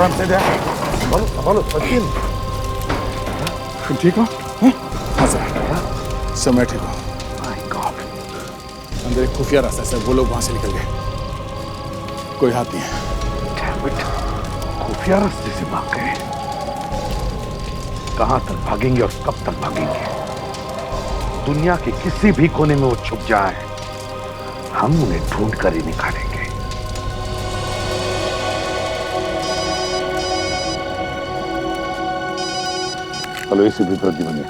आराम से जा। बोलो सचिन, तुम ठीक हो? हाँ सर, सब मैं ठीक हूँ। अंदर एक खुफिया रास्ता है सर, वो लोग वहां से निकल गए, कोई हाथ नहीं है। खुफिया रास्ते से भाग गए? कहां तक भागेंगे और कब तक भागेंगे? दुनिया के किसी भी कोने में वो छुप जाए, हम उन्हें ढूंढ कर ही निकालेंगे। हेलो, इसी भीतर जी बने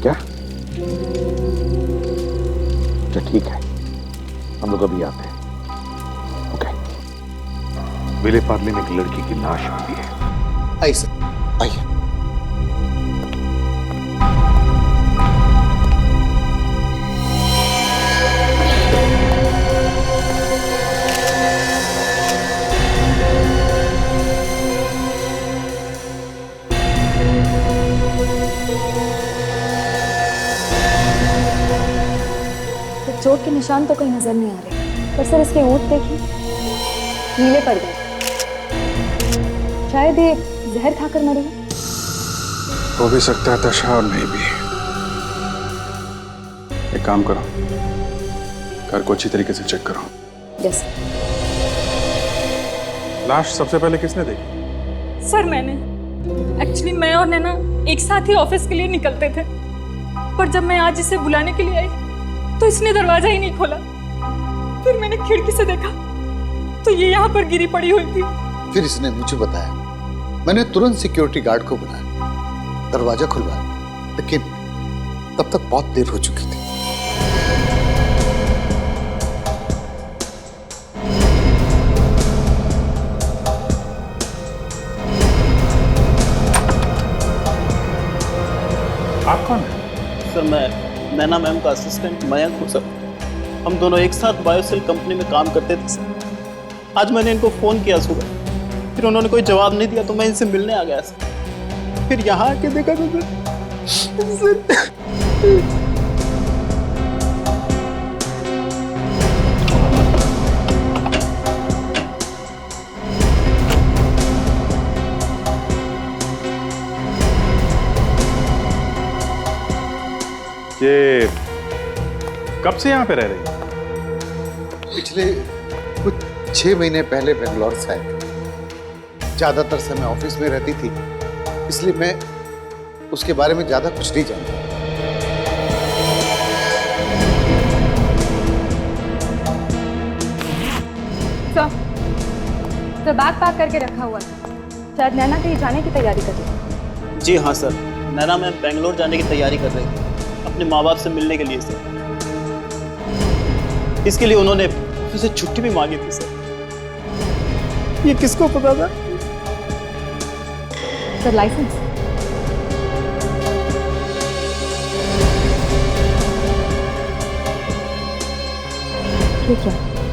क्या? अच्छा ठीक है, हम लोग अभी आते हैं। ओके। विले पार्ले में एक लड़की की लाश मिली है। आइए सर, आइए। चोट के निशान तो कहीं नजर नहीं आ रहे, पर सर इसके ऊँट देखिए, नीले पड़ गए। शायद ये जहर खाकर मरी है। हो भी सकता है तशा, और नहीं भी। एक काम करो, घर को अच्छी तरीके से चेक करो। यस। लाश सबसे पहले किसने देखी? सर मैंने। एक्चुअली मैं और नैना एक साथ ही ऑफिस के लिए निकलते थे, पर जब मैं आज इसे बुलाने के लिए आई तो इसने दरवाजा ही नहीं खोला। फिर मैंने खिड़की से देखा तो ये यहाँ पर गिरी पड़ी हुई थी। फिर इसने मुझे बताया, मैंने तुरंत सिक्योरिटी गार्ड को बुलाया, दरवाजा खुलवाया, लेकिन तब तक बहुत देर हो चुकी थी। आप कौन है? सर मैं नैना मैम का असिस्टेंट मयंक हूँ सर। हम दोनों एक साथ बायोसेल कंपनी में काम करते थे सर। आज मैंने इनको फ़ोन किया सुबह, फिर उन्होंने कोई जवाब नहीं दिया तो मैं इनसे मिलने आ गया सर। फिर यहाँ आके देखा तो सर ये कब से यहाँ पे रह रही है? पिछले कुछ 6 महीने पहले बेंगलोर से आए थे। ज्यादातर समय ऑफिस में रहती थी, इसलिए मैं उसके बारे में ज्यादा कुछ नहीं जानता। तो बैग पैक करके रखा हुआ था, शायद नैना कहीं जाने की तैयारी कर रही है। जी हाँ सर, नैना मैम बेंगलोर जाने की तैयारी कर रही थी, अपने माँ बाप से मिलने के लिए सर। इसके लिए उन्होंने ऑफिस से छुट्टी भी मांगी थी सर। ये किसको पता था? Sir licence.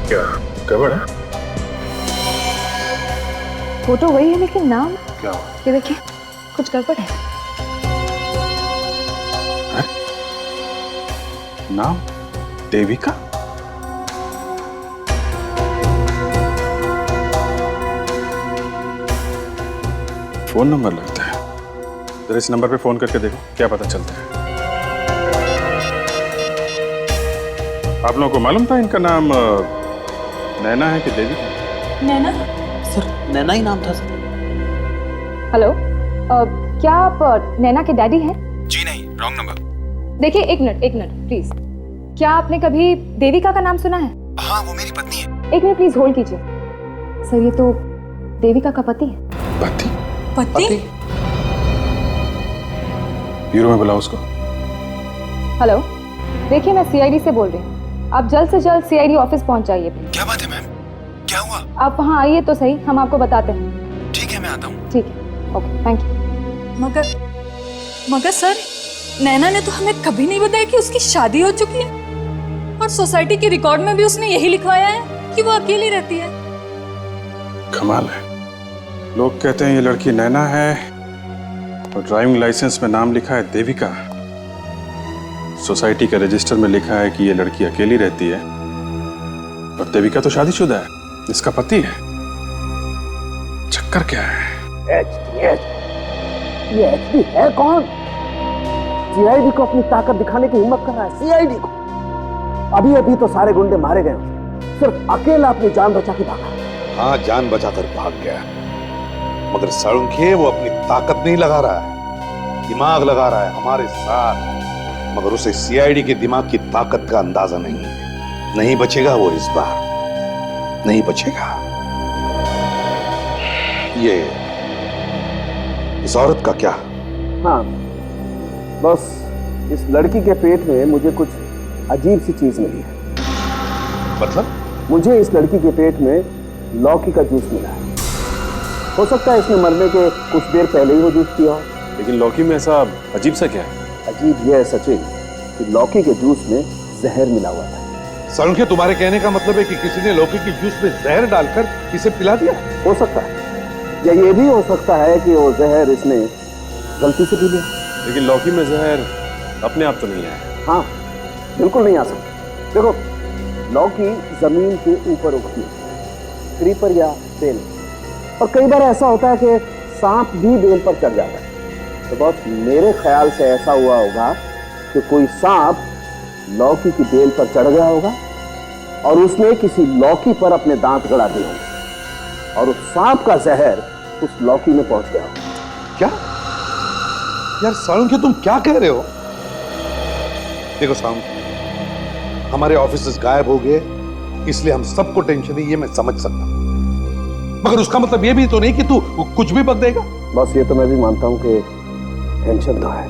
क्या गड़बड़ है? फोटो वही है लेकिन नाम क्या? ये देखिए, कुछ गड़बड़ है। नाम देविका? फोन नंबर लगता है, जरा इस नंबर पे फोन करके देखो, क्या पता चलता है। आप लोगों को मालूम था इनका नाम नैना है कि देविका? नैना? सर नैना ही नाम था सर। हेलो, क्या आप नैना के डैडी हैं? जी नहीं, रॉन्ग नंबर। देखिए एक मिनट प्लीज। क्या आपने कभी देविका का नाम सुना है? हाँ, वो मेरी पत्नी है। एक मिनट प्लीज होल्ड कीजिए। सर ये तो देविका का पति है। पति? पति? ब्यूरो में बुलाओ उसको। हेलो, देखिए मैं सीआईडी से बोल रही हूँ, आप जल्द से जल्द सीआईडी ऑफिस पहुंच जाइए। क्या बात है मैम, क्या हुआ? आप वहाँ आइए तो सही, हम आपको बताते हैं। ठीक है, मैं आता हूँ। ठीक है, ओके, थैंक यू। मगर सर, नैना ने तो हमें कभी नहीं बताया कि उसकी शादी हो चुकी है, और सोसाइटी के रिकॉर्ड में भी उसने यही लिखवाया है कि वो अकेली रहती है। कमाल है, लोग कहते हैं ये लड़की नैना है और ड्राइविंग लाइसेंस में नाम लिखा है देविका। सोसाइटी के रजिस्टर में लिखा है कि ये लड़की अकेली रहती है, और देविका तो शादीशुदा है, इसका पति है। चक्कर क्या है? ये एचडी है कौन? सीआईडी को अपनी ताकत दिखाने की हिम्मत कर रहा है। सीआईडी को अभी अभी तो सारे गुंडे मारे गए, सिर्फ अकेला अपनी जान बचा के भागा। हाँ, जान बचाकर भाग गया, मगर साळुंखे वो अपनी ताकत नहीं लगा रहा है, दिमाग लगा रहा है हमारे साथ। मगर उसे सीआईडी के दिमाग की ताकत का अंदाजा नहीं है। नहीं बचेगा वो इस बार, नहीं बचेगा। ये इस औरत का क्या? हाँ, बस इस लड़की के पेट में मुझे कुछ अजीब सी चीज मिली है। मतलब? मुझे इस लड़की के पेट में लौकी का जूस मिला है। हो सकता है इसने मरने के कुछ देर पहले ही वो जूस पिया हो। लेकिन लौकी में ऐसा अजीब सा क्या है? अजीब यह है सचिन कि लौकी के जूस में जहर मिला हुआ था। साळुंखे, तुम्हारे कहने का मतलब है कि किसी ने लौकी के जूस में जहर डालकर इसे पिला दिया? हो सकता है, या ये भी हो सकता है कि वो जहर इसने गलती से पी लिया। लेकिन लौकी में जहर अपने आप तो नहीं आया। हाँ, बिल्कुल नहीं आ सकता। देखो, लौकी जमीन के ऊपर उगती है, क्रीपर या बेल, और कई बार ऐसा होता है कि सांप भी बेल पर चढ़ जाता है। तो बस मेरे ख्याल से ऐसा हुआ होगा कि कोई सांप लौकी की बेल पर चढ़ गया होगा और उसने किसी लौकी पर अपने दांत गड़ा दिए होंगे और उस सांप का जहर उस लौकी में पहुंच गया होगा। क्या यार साळुंखे, तुम क्या कह रहे हो? देखो साळुंखे, हमारे ऑफिसर्स गायब हो गए, इसलिए हम सबको टेंशन है, ये मैं समझ सकता हूं, मगर उसका मतलब ये भी तो नहीं कि तू कुछ भी बक देगा। बस ये तो मैं भी मानता हूं कि टेंशन तो है,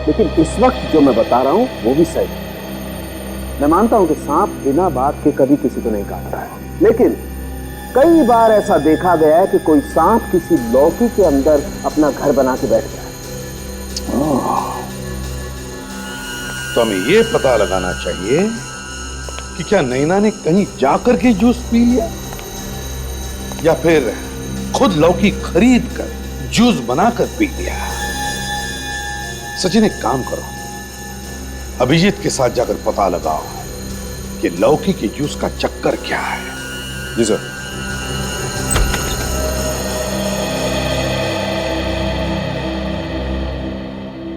लेकिन इस वक्त जो मैं बता रहा हूं वो भी सही है। मैं मानता हूं कि सांप बिना बात के कभी किसी को नहीं काटता है, लेकिन कई बार ऐसा देखा गया है कि कोई सांप किसी लौकी के अंदर अपना घर बना के बैठ गया। तो हमें ये पता लगाना चाहिए कि क्या नैना ने कहीं जाकर के जूस पी लिया या फिर खुद लौकी खरीद कर जूस बनाकर पी लिया। सचिन, एक काम करो, अभिजीत के साथ जाकर पता लगाओ कि लौकी के जूस का चक्कर क्या है। जी सर।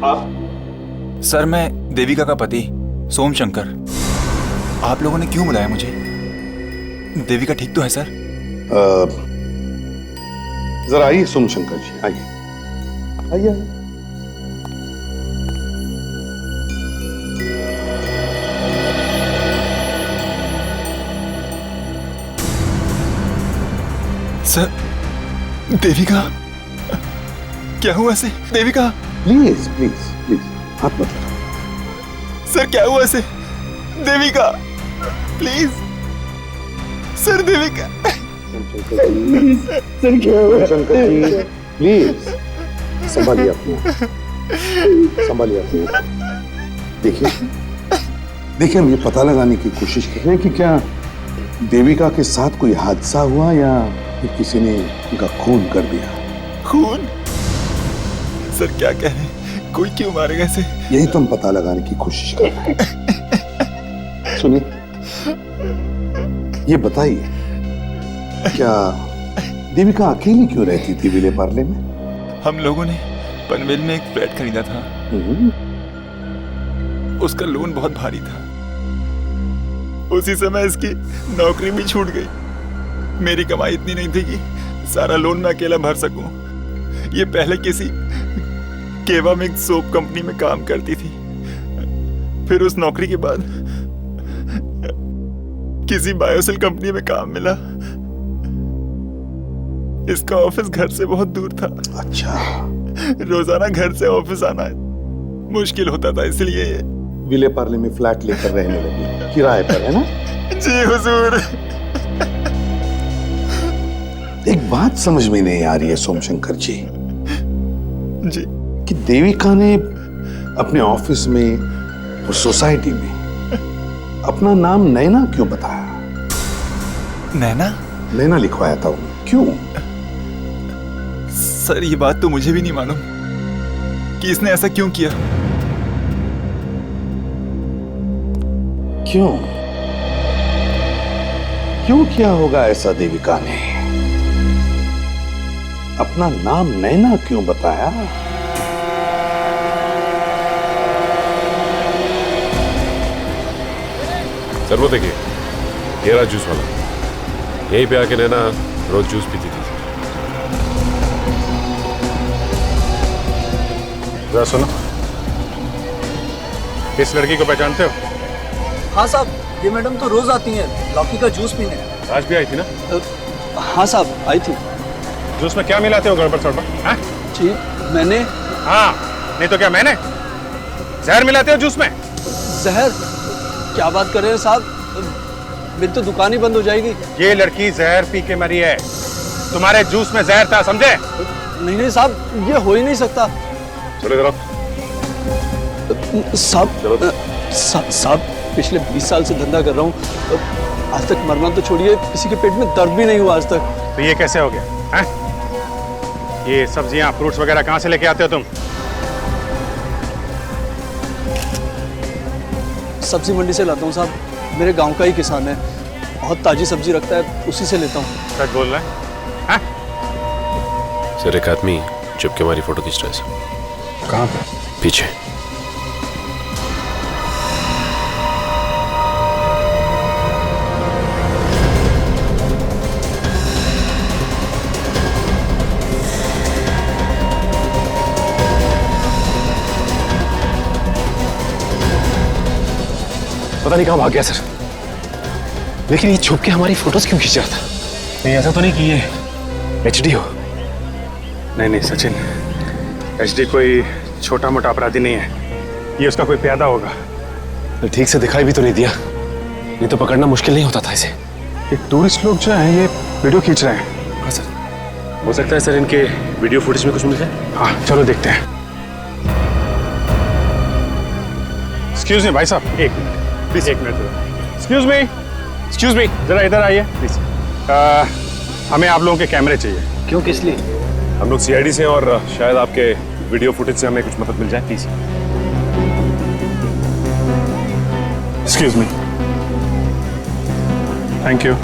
आप? सर, मैं देविका का पति सोम शंकर। आप लोगों ने क्यों बुलाया मुझे? देविका ठीक तो है सर? जरा आइए सोम शंकर जी, आइए आइए आइए। सर, देविका क्या हुआ से? देविका प्लीज प्लीज प्लीज हाथ मत लगाओ। सर, क्या हुआ से? Devika please sir, Devika sir क्या हुआ? शंकर जी प्लीज संभालिए अपने, संभालिए अपने। देखिए हम ये पता लगाने की कोशिश कर रहे हैं कि क्या देविका के साथ कोई हादसा हुआ या फिर किसी ने उनका खून कर दिया। खून? सर क्या कह रहे हैं? कोई क्यों मारेगा इसे? यही तो हम पता लगाने की कोशिश कर रहे हैं। सुनिए, ये बताइए, क्या देविका अकेली क्यों रहती थी विले पार्ले में? हम लोगों ने पनवेल में एक फ्लैट खरीदा था। उसका लोन बहुत भारी था। उसी समय इसकी नौकरी भी छूट गई। मेरी कमाई इतनी नहीं थी कि सारा लोन मैं अकेला भर सकूं। ये पहले किसी केवा में एक सोप कंपनी में काम करती थी, फिर उस नौकरी के बाद किसी बायोसेल कंपनी में काम मिला। इसका ऑफिस घर से बहुत दूर था। अच्छा, रोजाना घर से ऑफिस आना मुश्किल होता था, इसलिए विले पार्ले में फ्लैट लेकर रहने लगी, किराए पर, है ना? जी हुजूर। एक बात समझ में नहीं आ रही है सोमशंकर जी जी कि देविका ने अपने ऑफिस में और सोसाइटी में अपना नाम नैना क्यों बताया? नैना? नैना लिखवाया था उन्हें, क्यों? सर, ये बात तो मुझे भी नहीं मालूम कि इसने ऐसा क्यों किया। क्यों क्यों किया होगा ऐसा देविका ने? अपना नाम नैना क्यों बताया? सर वो देखिए, ये रहा जूस वाला। यहीं पे आके नैना रोज जूस पीती थी। जरा सुनो, इस लड़की को पहचानते हो? हाँ साहब, ये मैडम तो रोज आती हैं लौकी का जूस पीने। आज भी आई थी ना? हाँ साहब, आई थी। जूस में क्या मिलाते हो गड़बड़ सड़बड़? हाँ जी मैंने। हाँ, नहीं तो क्या मैंने? जहर मिलाते हो जूस में? जहर? क्या बात कर रहे हैं साहब, मेरी तो दुकान ही बंद हो जाएगी। ये लड़की जहर पी के मरी है, तुम्हारे जूस में जहर था, समझे? नहीं नहीं साहब, ये हो ही नहीं सकता। चलो जरा साहब, पिछले 20 साल से धंधा कर रहा हूँ, आज तक मरना तो छोड़िए, किसी के पेट में दर्द भी नहीं हुआ आज तक। तो ये कैसे हो गया है? ये सब्जियां फ्रूट्स वगैरह कहाँ से लेके आते हो तुम? सब्जी मंडी से लाता हूँ साहब, मेरे गांव का ही किसान है, बहुत ताजी सब्जी रखता है, उसी से लेता हूँ। सच बोल रहा है? सर एक आदमी चुप के हमारी फोटो खींच रहा है सर। कहाँ पे? पीछे। पता नहीं कहाँ भाग गया सर, लेकिन ये छुप के हमारी फोटोज क्यों खींच रहा था? नहीं ऐसा तो नहीं कि ये एचडी हो? नहीं सचिन, एचडी कोई छोटा मोटा अपराधी नहीं है, ये उसका कोई प्यादा होगा। ठीक से दिखाई भी तो नहीं दिया, नहीं तो पकड़ना मुश्किल नहीं होता था इसे। ये टूरिस्ट लोग जो हैं ये वीडियो खींच रहे हैं। हाँ सर, हो सकता है सर इनके वीडियो फुटेज में कुछ मिल जाए। हाँ चलो देखते हैं। एक्सक्यूज मी भाई साहब, एक मिनट प्लीज, एक मिनट। एक्सक्यूज मी, जरा इधर आइए प्लीज। हमें आप लोगों के कैमरे चाहिए। क्यों, किस लिए? हम लोग सीआईडी से और शायद आपके वीडियो फुटेज से हमें कुछ मदद मिल जाए please. Excuse me, thank you.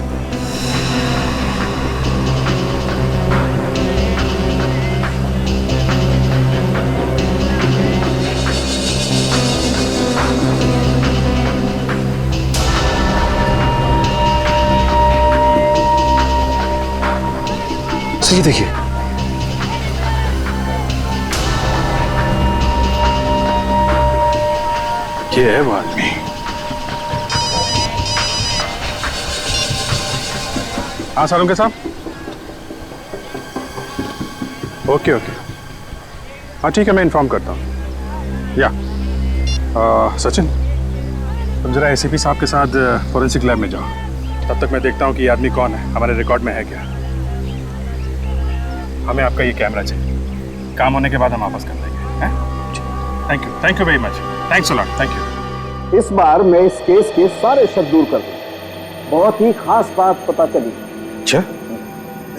सही देखिए, ये है वो आदमी। हाँ सारुंके साहब, ओके। हाँ ठीक है, मैं इन्फॉर्म करता हूँ। या सचिन, तुम जरा एसीपी साहब के साथ फॉरेंसिक लैब में जाओ, तब तक मैं देखता हूँ कि ये आदमी कौन है, हमारे रिकॉर्ड में है क्या। हमें आपका ये कैमरा चाहिए, काम होने के बाद हम वापस कर देंगे। Thank you very much, thanks a lot, thank you. इस बार मैं इस केस के सारे शक दूर कर दूं। बहुत ही खास बात पता चली। अच्छा,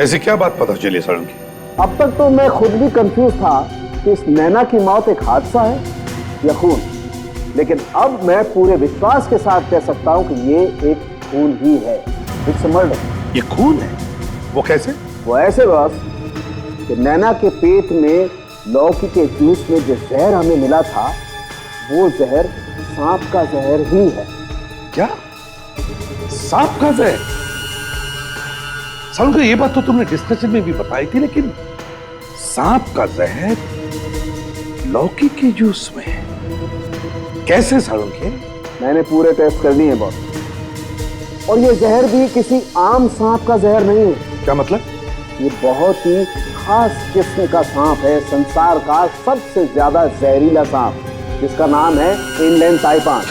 ऐसी क्या बात पता चली सारुंकी? अब तक तो मैं खुद भी कंफ्यूज था कि इस नैना की मौत एक हादसा है या खून, लेकिन अब मैं पूरे विश्वास के साथ कह सकता हूं कि ये एक खून ही है। It's a murder. ये खून है? वो कैसे? वो ऐसे बस कि नैना के पेट में लौकी के जूस में जो जहर हमें मिला था, वो जहर सांप का जहर ही है। क्या? सांप का जहर? सारुंकी, ये बात तो तुमने डिस्कशन में भी बताई थी, लेकिन सांप का जहर लौकी के जूस में कैसे सारुंकी? मैंने पूरे टेस्ट कर लिए बॉस, और ये जहर भी किसी आम सांप का जहर नहीं है। क्या मतलब? ये बहुत ही खास किस्म का सांप है, संसार का सबसे ज्यादा जहरीला सांप, जिसका नाम है इनलैंड ताइपान,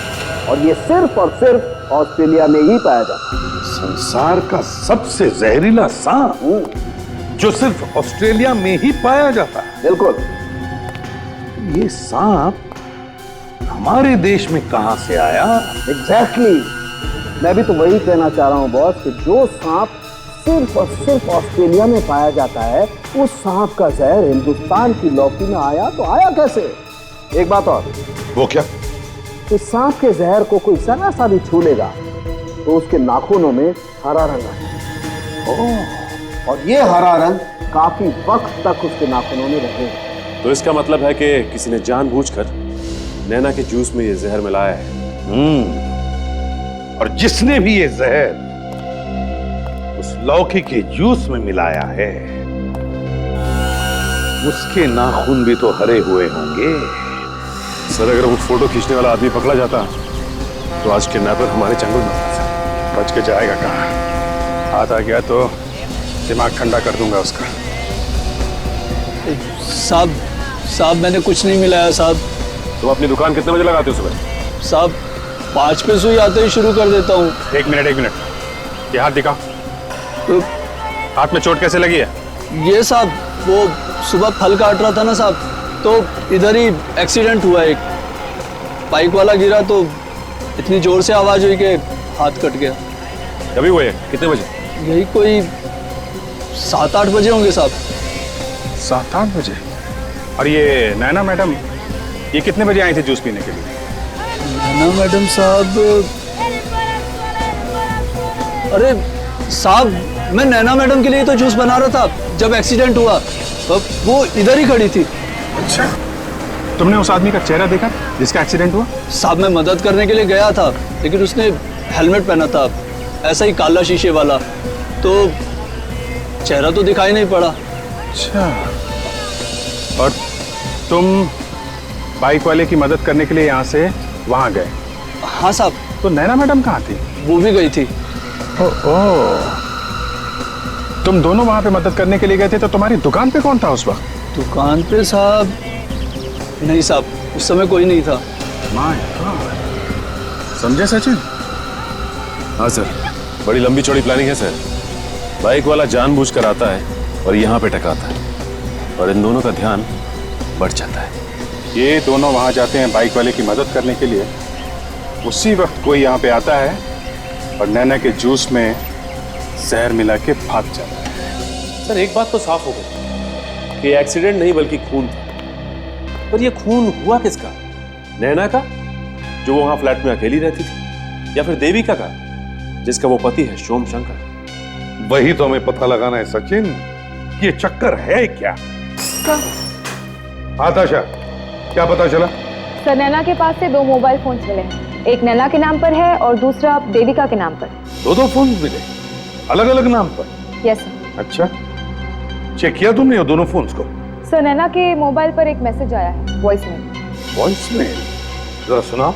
और ये सिर्फ और सिर्फ ऑस्ट्रेलिया में ही पाया जाता है। संसार का सबसे जहरीला सांप जो सिर्फ ऑस्ट्रेलिया में ही पाया जाता है? बिल्कुल। ये सांप हमारे देश में कहां से आया? एग्जैक्टली, मैं भी तो वही कहना चाह रहा हूं बॉस, कि जो सांप सिर्फ और सिर्फ ऑस्ट्रेलिया में पाया जाता है, उस सांप का जहर हिंदुस्तान की लौकी में आया तो आया कैसे? एक बात और। वो क्या? इस सांप के जहर को कोई जरा सा भी छू लेगा तो उसके नाखूनों में हरा रंग आता है, और ये हरा रंग काफी वक्त तक उसके नाखूनों में रहे। तो इसका मतलब है कि किसी ने जानबूझकर नैना के जूस में ये जहर मिलाया है। और जिसने भी ये जहर उस लौकी के जूस में मिलाया है, उसके नाखून भी तो हरे हुए होंगे। सर, अगर वो फोटो खींचने वाला आदमी पकड़ा जाता तो आज किडनैपर हमारे चंगुल में होता। बच के जाएगा कहाँ? हाथ आ गया तो दिमाग ठंडा कर दूंगा उसका। साहब मैंने कुछ नहीं मिलाया साहब। तुम अपनी दुकान कितने बजे लगाते हो सुबह? साहब 5 पे सुई आते ही शुरू कर देता हूँ। एक मिनट, ये हाथ दिखाओ। तो हाथ में चोट कैसे लगी है? ये साहब, वो सुबह फल काट रहा था ना साहब, तो इधर ही एक्सीडेंट हुआ। एक बाइक वाला गिरा तो इतनी जोर से आवाज हुई कि हाथ कट गया। कभी हुए? कितने बजे? यही कोई 7-8 बजे होंगे साहब। 7-8 बजे? और ये नैना मैडम, ये कितने बजे आई थी जूस पीने के लिए? नैना मैडम साहब, अरे साहब, मैं नैना मैडम के लिए तो जूस बना रहा था जब एक्सीडेंट हुआ। वो इधर ही खड़ी थी। अच्छा, तुमने उस आदमी का चेहरा देखा जिसका एक्सीडेंट हुआ? साहब मैं मदद करने के लिए गया था, लेकिन उसने हेलमेट पहना था, ऐसा ही काला शीशे वाला, तो चेहरा तो दिखाई नहीं पड़ा। अच्छा, और तुम बाइक वाले की मदद करने के लिए यहाँ से वहाँ गए? हाँ साहब। तो नैना मैडम कहाँ थी? वो भी गई थी। तुम दोनों वहाँ पे मदद करने के लिए गए थे, तो तुम्हारी दुकान पे कौन था उस वक्त? दुकान पे साहब, नहीं साहब, उस समय कोई नहीं था। माय गॉड, समझे सचिन? हाँ सर, बड़ी लंबी चौड़ी प्लानिंग है सर। बाइक वाला जानबूझकर आता है और यहाँ पे टकराता है और इन दोनों का ध्यान बढ़ जाता है। ये दोनों वहाँ जाते हैं बाइक वाले की मदद करने के लिए, उसी वक्त कोई यहाँ पे आता है और नैना के जूस में जहर मिला के भाग जाता है। सर, एक बात तो साफ हो गई कि एक्सीडेंट नहीं बल्कि खून था। पर ये खून हुआ किसका? नैना का, जो वहां फ्लैट में अकेली रहती थी, या फिर देविका का, जिसका वो पति है सोम शंकर? वही तो हमें पता लगाना है सचिन, ये चक्कर है क्या? आताशा, क्या पता चला? सर, नैना के पास से 2 मोबाइल फोन्स मिले हैं। एक नैना के नाम पर है और दूसरा देविका के नाम पर। 2 फोन मिले, अलग अलग नाम पर? Yes sir. अच्छा, चेक किया तुमने दोनों फोन्स को? सर, नैना के मोबाइल पर एक मैसेज आया है, वॉइस मेल। Voice mail? जरा सुनाओ।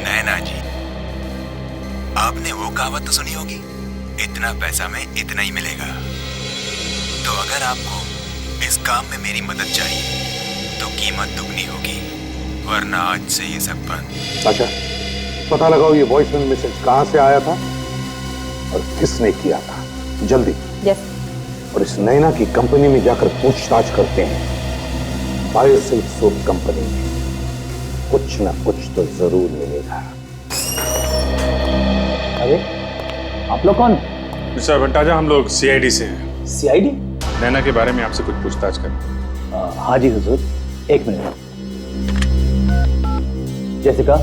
नैना जी, आपने वो कहावत तो सुनी होगी, इतना पैसा में इतना ही मिलेगा। तो अगर आपको इस काम में मेरी मदद चाहिए तो कीमत दुगनी होगी, वरना आज से ये सब बंद। अच्छा, पता लगाओ ये वॉइस मेल मैसेज कहां से आया था और किसने किया था, जल्दी। यस। और इस नैना की कंपनी में जाकर पूछताछ करते हैं। बायोसिल्क सोप कंपनी में कुछ ना कुछ तो जरूर मिलेगा। अरे आप लोग कौन? मिस्टर भट्टाजा, हम लोग सीआईडी से हैं। सीआईडी? नैना के बारे में आपसे कुछ पूछताछ करें। हाँ जी हुजूर, 1 मिनट। जेसिका,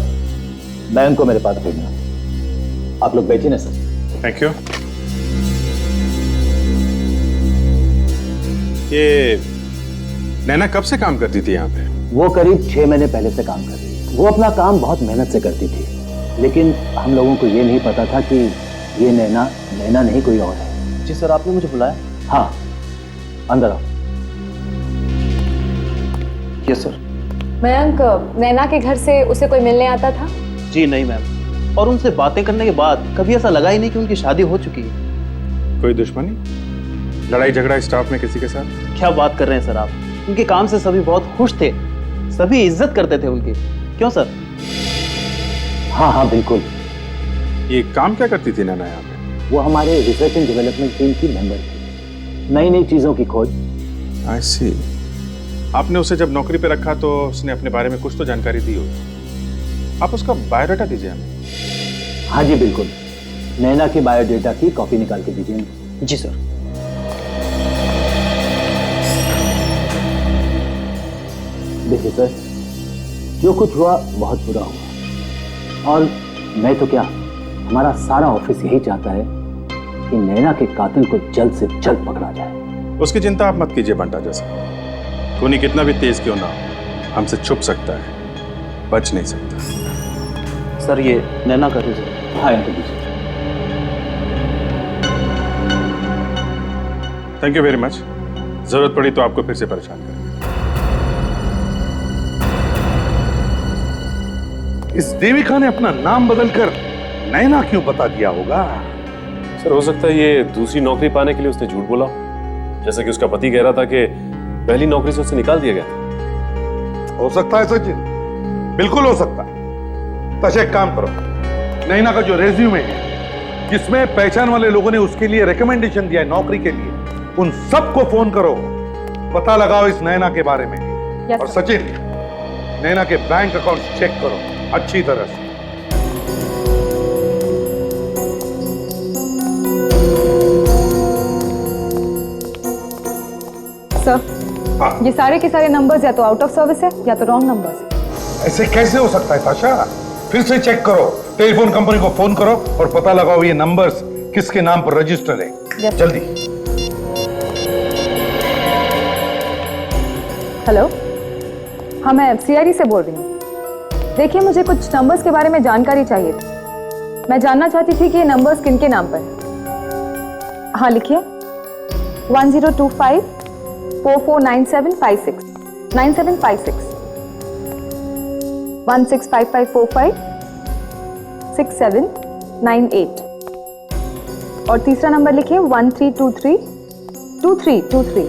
मैम को मेरे पास भेजना। आप लोग बैठिए ना सर। Thank you. ये नैना कब से काम करती थी यहाँ पे? वो करीब 6 महीने पहले से काम कर रही है। वो अपना काम बहुत मेहनत से करती थी, लेकिन हम लोगों को ये नहीं पता था कि ये नैना नहीं कोई और है। जी सर, आपने मुझे बुलाया? हाँ, अंदर आओ। Yes sir. मयंक, नैना के घर से उसे कोई मिलने आता था? जी नहीं मैम, और उनसे बातें करने के बाद कभी ऐसा लगा ही नहीं कि उनकी शादी हो चुकी है। कोई दुश्मनी, लड़ाई झगड़ा स्टाफ में किसी के साथ? क्या बात कर रहे हैं सर आप? उनके काम से सभी बहुत खुश थे, सभी इज्जत करते थे उनकी। क्यों सर? हाँ हाँ बिल्कुल। ये काम क्या करती थी नैना यहाँ पे? वो हमारे रिसर्च एंड डेवलपमेंट टीम की मेंबर थी, नई नई चीजों की खोज। आई सी। आपने उसे जब नौकरी पे रखा तो उसने अपने बारे में कुछ तो जानकारी दी होगी। आप उसका बायोडाटा दीजिए हमें। हाँ जी बिल्कुल, नैना की बायोडेटा की कॉपी निकाल के दीजिए। जी सर। देखिए सर, जो कुछ हुआ बहुत बुरा हुआ, और मैं तो क्या, हमारा सारा ऑफिस यही चाहता है कि नैना के कातिल को जल्द से जल्द पकड़ा जाए। उसकी चिंता आप मत कीजिए बंटा जैसा। खूनी कितना भी तेज क्यों ना हो, हमसे छुप सकता है, बच नहीं सकता। सर ये नैना का रिजल्ट। हाँ इनको दीजिए। Thank you very much. जरूरत पड़ी तो आपको फिर से परेशान करेंगे। इस देविका ने अपना नाम बदलकर नैना क्यों बता दिया होगा? सर हो सकता है ये दूसरी नौकरी पाने के लिए उसने झूठ बोला हो। जैसा कि उसका पति कह रहा था कि पहली नौकरी से उसे निकाल दिया गया था। हो सकता है सचिन, बिल्कुल हो सकता है। तो एक काम करो, नैना का जो रेज्यूमे है जिसमें पहचान वाले लोगों ने उसके लिए रिकमेंडेशन दिया है नौकरी के लिए, उन सबको फोन करो, पता लगाओ इस नैना के बारे में। Yes, और sir. सचिन, नैना के बैंक अकाउंट चेक करो अच्छी तरह से। सर, ये सारे के सारे नंबर्स या तो आउट ऑफ सर्विस है या तो रॉन्ग नंबर्स है। ऐसे कैसे हो सकता है ताशा? फिर से चेक करो, टेलीफोन कंपनी को फोन करो और पता लगाओ ये नंबर्स किसके नाम पर रजिस्टर है। Yes. जल्दी। हेलो, हाँ मैं सीआईडी से बोल रही हूँ। देखिए मुझे कुछ नंबर्स के बारे में जानकारी चाहिए थी। मैं जानना चाहती थी कि ये नंबर्स किनके नाम पर है। हाँ लिखिए 1025 449756 9756 165545 6798 और तीसरा नंबर लिखिए 1323 2323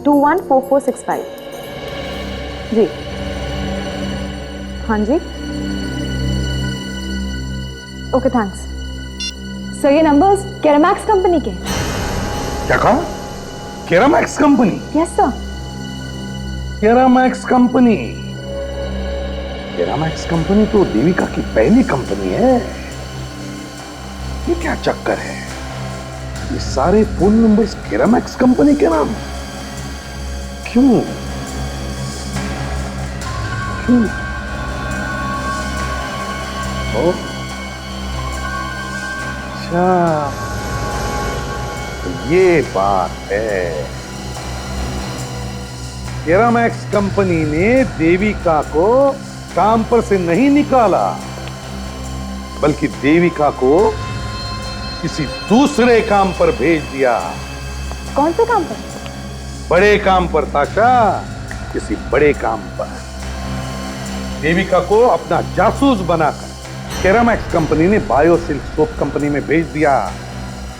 214465। जी हाँ जी, ओके थैंक्स सर। ये नंबर्स केरामैक्स कंपनी के हैं। क्या कहा? Keramax company? Yes sir. Keramax company? Keramax company तो देविका की पहली कंपनी है। ये क्या चक्कर है? ये सारे फोन नंबर्स केरामैक्स कंपनी के नाम? क्यों? क्यों? अच्छा, ये बात है। केरामैक्स कंपनी ने देविका को काम पर से नहीं निकाला, बल्कि देविका को किसी दूसरे काम पर भेज दिया। कौन से काम पर? बड़े काम पर ताशा, किसी बड़े काम पर। देविका को अपना जासूस बनाकर केरामैक्स कंपनी ने बायोसिल्क सोप कंपनी में भेज दिया,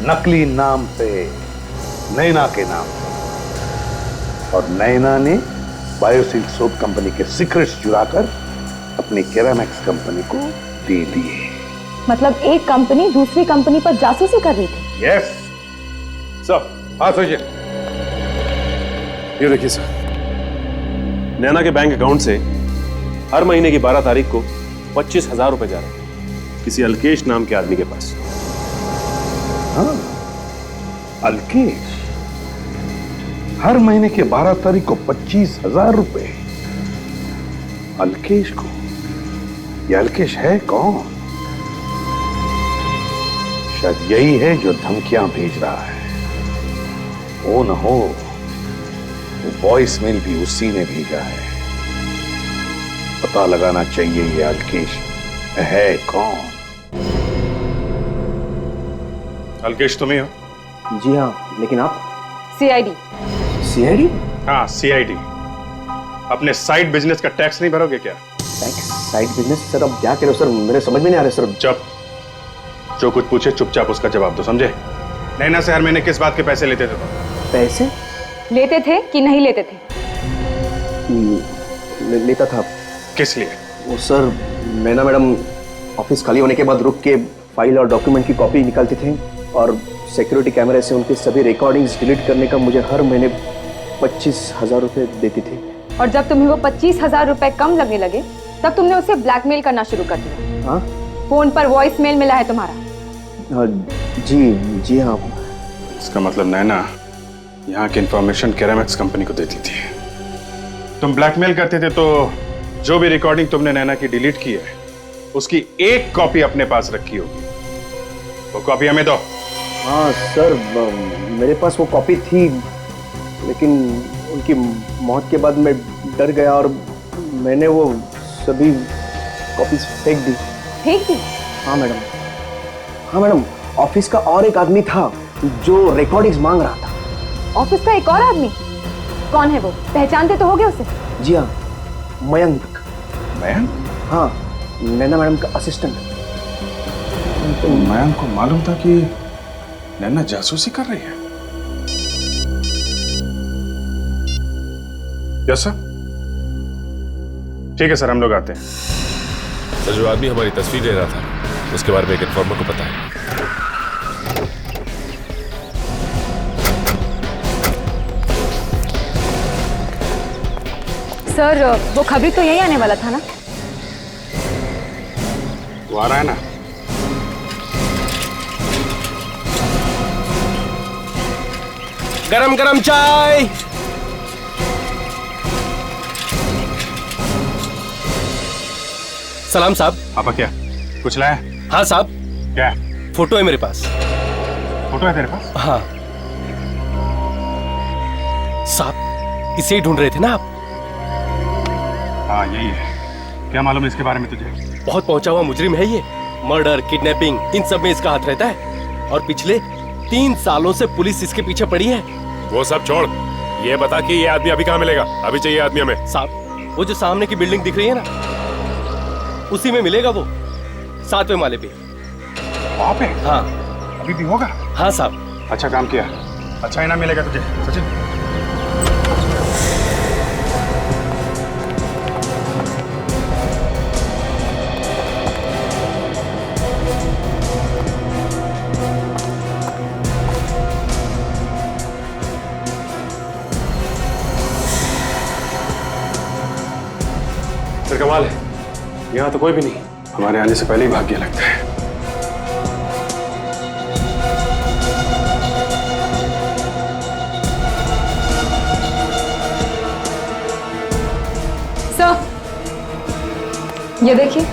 नकली नाम से, नैना के नाम से। और नैना ने बायोसिल्क सोप कंपनी के सीक्रेट्स चुराकर अपनी केरामैक्स कंपनी को दे दिए। मतलब एक कंपनी दूसरी कंपनी पर जासूसी कर रही थी? Yes sir. हाँ सुजित, ये देखिए सर, नैना के बैंक अकाउंट से हर महीने की 12 तारीख को 25,000 रुपए जा रहे हैं किसी अल्केश नाम के आदमी के पास। हाँ, अल्केश हर महीने के 12 तारीख को 25,000 रुपए। अल्केश को? ये अल्केश है कौन? शायद यही है जो धमकियां भेज रहा है। वो न हो वो वॉइसमेल भी उसी ने भेजा है। पता लगाना चाहिए ये अल्केश है कौन। अल्केश तुम्ही हो? जी हाँ, लेकिन आप? सीआईडी। सीआईडी? हाँ सीआईडी। अपने साइड बिजनेस का टैक्स नहीं भरोगे क्या? Tax side business? सर अब क्या करो सर, मेरे समझ में नहीं आ रहा सर। जब जो कुछ पूछे चुपचाप उसका जवाब दो, समझे? नैना से हर महीने किस बात के पैसे लेते थे तुम? पैसे लेते थे कि नहीं लेते थे? लेता था। किस लिए? वो सर, नैना मैडम ऑफिस खाली होने के बाद रुक के फाइल और डॉक्यूमेंट की कॉपी निकालती थी और सिक्योरिटी कैमरे से उनके सभी रिकॉर्डिंग्स डिलीट करने का मुझे हर महीने 25,000 रुपए देती थी। और जब तुम्हें वो 25,000 रुपए कम लगने लगे तब तुमने उसे ब्लैकमेल करना शुरू कर दिया। हाँ? फोन पर वॉइस मेल मिला है तुम्हारा? जी हाँ। इसका मतलब नैना यहाँ की इंफॉर्मेशन केरामैक्स कंपनी को देती थी। तुम ब्लैकमेल करते थे तो जो भी रिकॉर्डिंग तुमने नैना की डिलीट की है उसकी एक कॉपी अपने पास रखी होगी। वो कॉपी हमें दो। हाँ सर, मेरे पास वो कॉपी थी, लेकिन उनकी मौत के बाद मैं डर गया और मैंने वो सभी कॉपीज फेंक दी। फेंक दी? हाँ मैडम, हाँ मैडम, ऑफिस का और एक आदमी था जो रिकॉर्डिंग्स मांग रहा था। ऑफिस का एक और आदमी? कौन है वो? पहचानते तो होगे उसे? जी हाँ, मयंक। मयंक? हाँ, नैना मैडम का असिस्टेंट। तो मयंक को मालूम था कि नैना जासूसी कर रही है। Yes sir. ठीक है सर, हम लोग आते हैं। सर, जो आदमी हमारी तस्वीर ले रहा था उसके बारे में एक इन्फॉर्मर को पता है। सर, वो खबरी तो यही आने वाला था ना? वो आ रहा है ना? गरम गरम चाय। सलाम साहब। आपा क्या कुछ लाया? हाँ साहब। क्या? फोटो है मेरे पास। फोटो है तेरे पास? हाँ साहब, इसे ही ढूंढ रहे थे ना आप? हाँ यही है। क्या मालूम है इसके बारे में तुझे? बहुत पहुंचा हुआ मुजरिम है ये। मर्डर, किडनैपिंग, इन सब में इसका हाथ रहता है और पिछले 3 सालों से पुलिस इसके पीछे पड़ी है। वो सब छोड़, ये बता कि ये आदमी अभी कहाँ मिलेगा? अभी चाहिए आदमी हमें। साहब, वो जो सामने की बिल्डिंग दिख रही है ना, उसी में मिलेगा वो, 7वें माले पे। वहाँ पे? हाँ। अभी भी होगा? हाँ साहब। अच्छा काम किया। अच्छा इनाम मिलेगा तुझे सचिन। फिर कमाल है, यहाँ तो कोई भी नहीं। हमारे आने से पहले ही भाग गया लगता है। सर, ये देखिए।